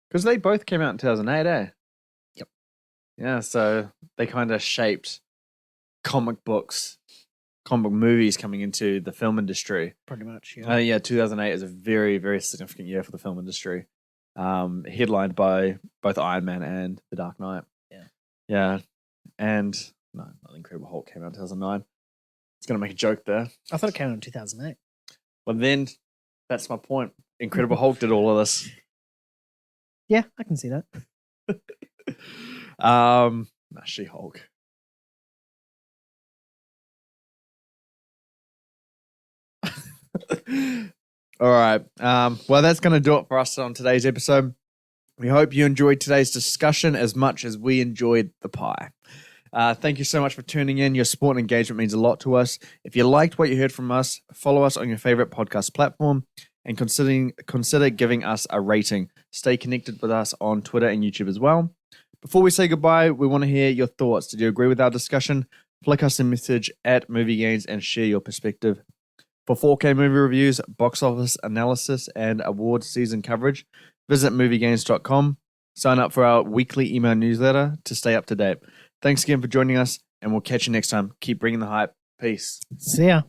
Because they both came out in 2008, eh?
Yep.
Yeah, so they kind of shaped comic book movies coming into the film industry.
Pretty much, yeah.
2008 is a very, very significant year for the film industry. Headlined by both Iron Man and The Dark Knight.
Yeah.
Yeah. And, no, not Incredible Hulk came out in 2009. It's going to make a joke there.
I thought it came out in 2008.
Well, then, that's my point. Incredible Hulk did all of this.
Yeah, I can see that.
She-Hulk. All right. Well, that's going to do it for us on today's episode. We hope you enjoyed today's discussion as much as we enjoyed the pie. Thank you so much for tuning in. Your support and engagement means a lot to us. If you liked what you heard from us, follow us on your favorite podcast platform and consider giving us a rating. Stay connected with us on Twitter and YouTube as well. Before we say goodbye, we want to hear your thoughts. Did you agree with our discussion? Flick us a message at MovieGainz and share your perspective. For 4K movie reviews, box office analysis, and award season coverage, visit MovieGainz.com. Sign up for our weekly email newsletter to stay up to date. Thanks again for joining us, and we'll catch you next time. Keep bringing the hype. Peace.
See ya.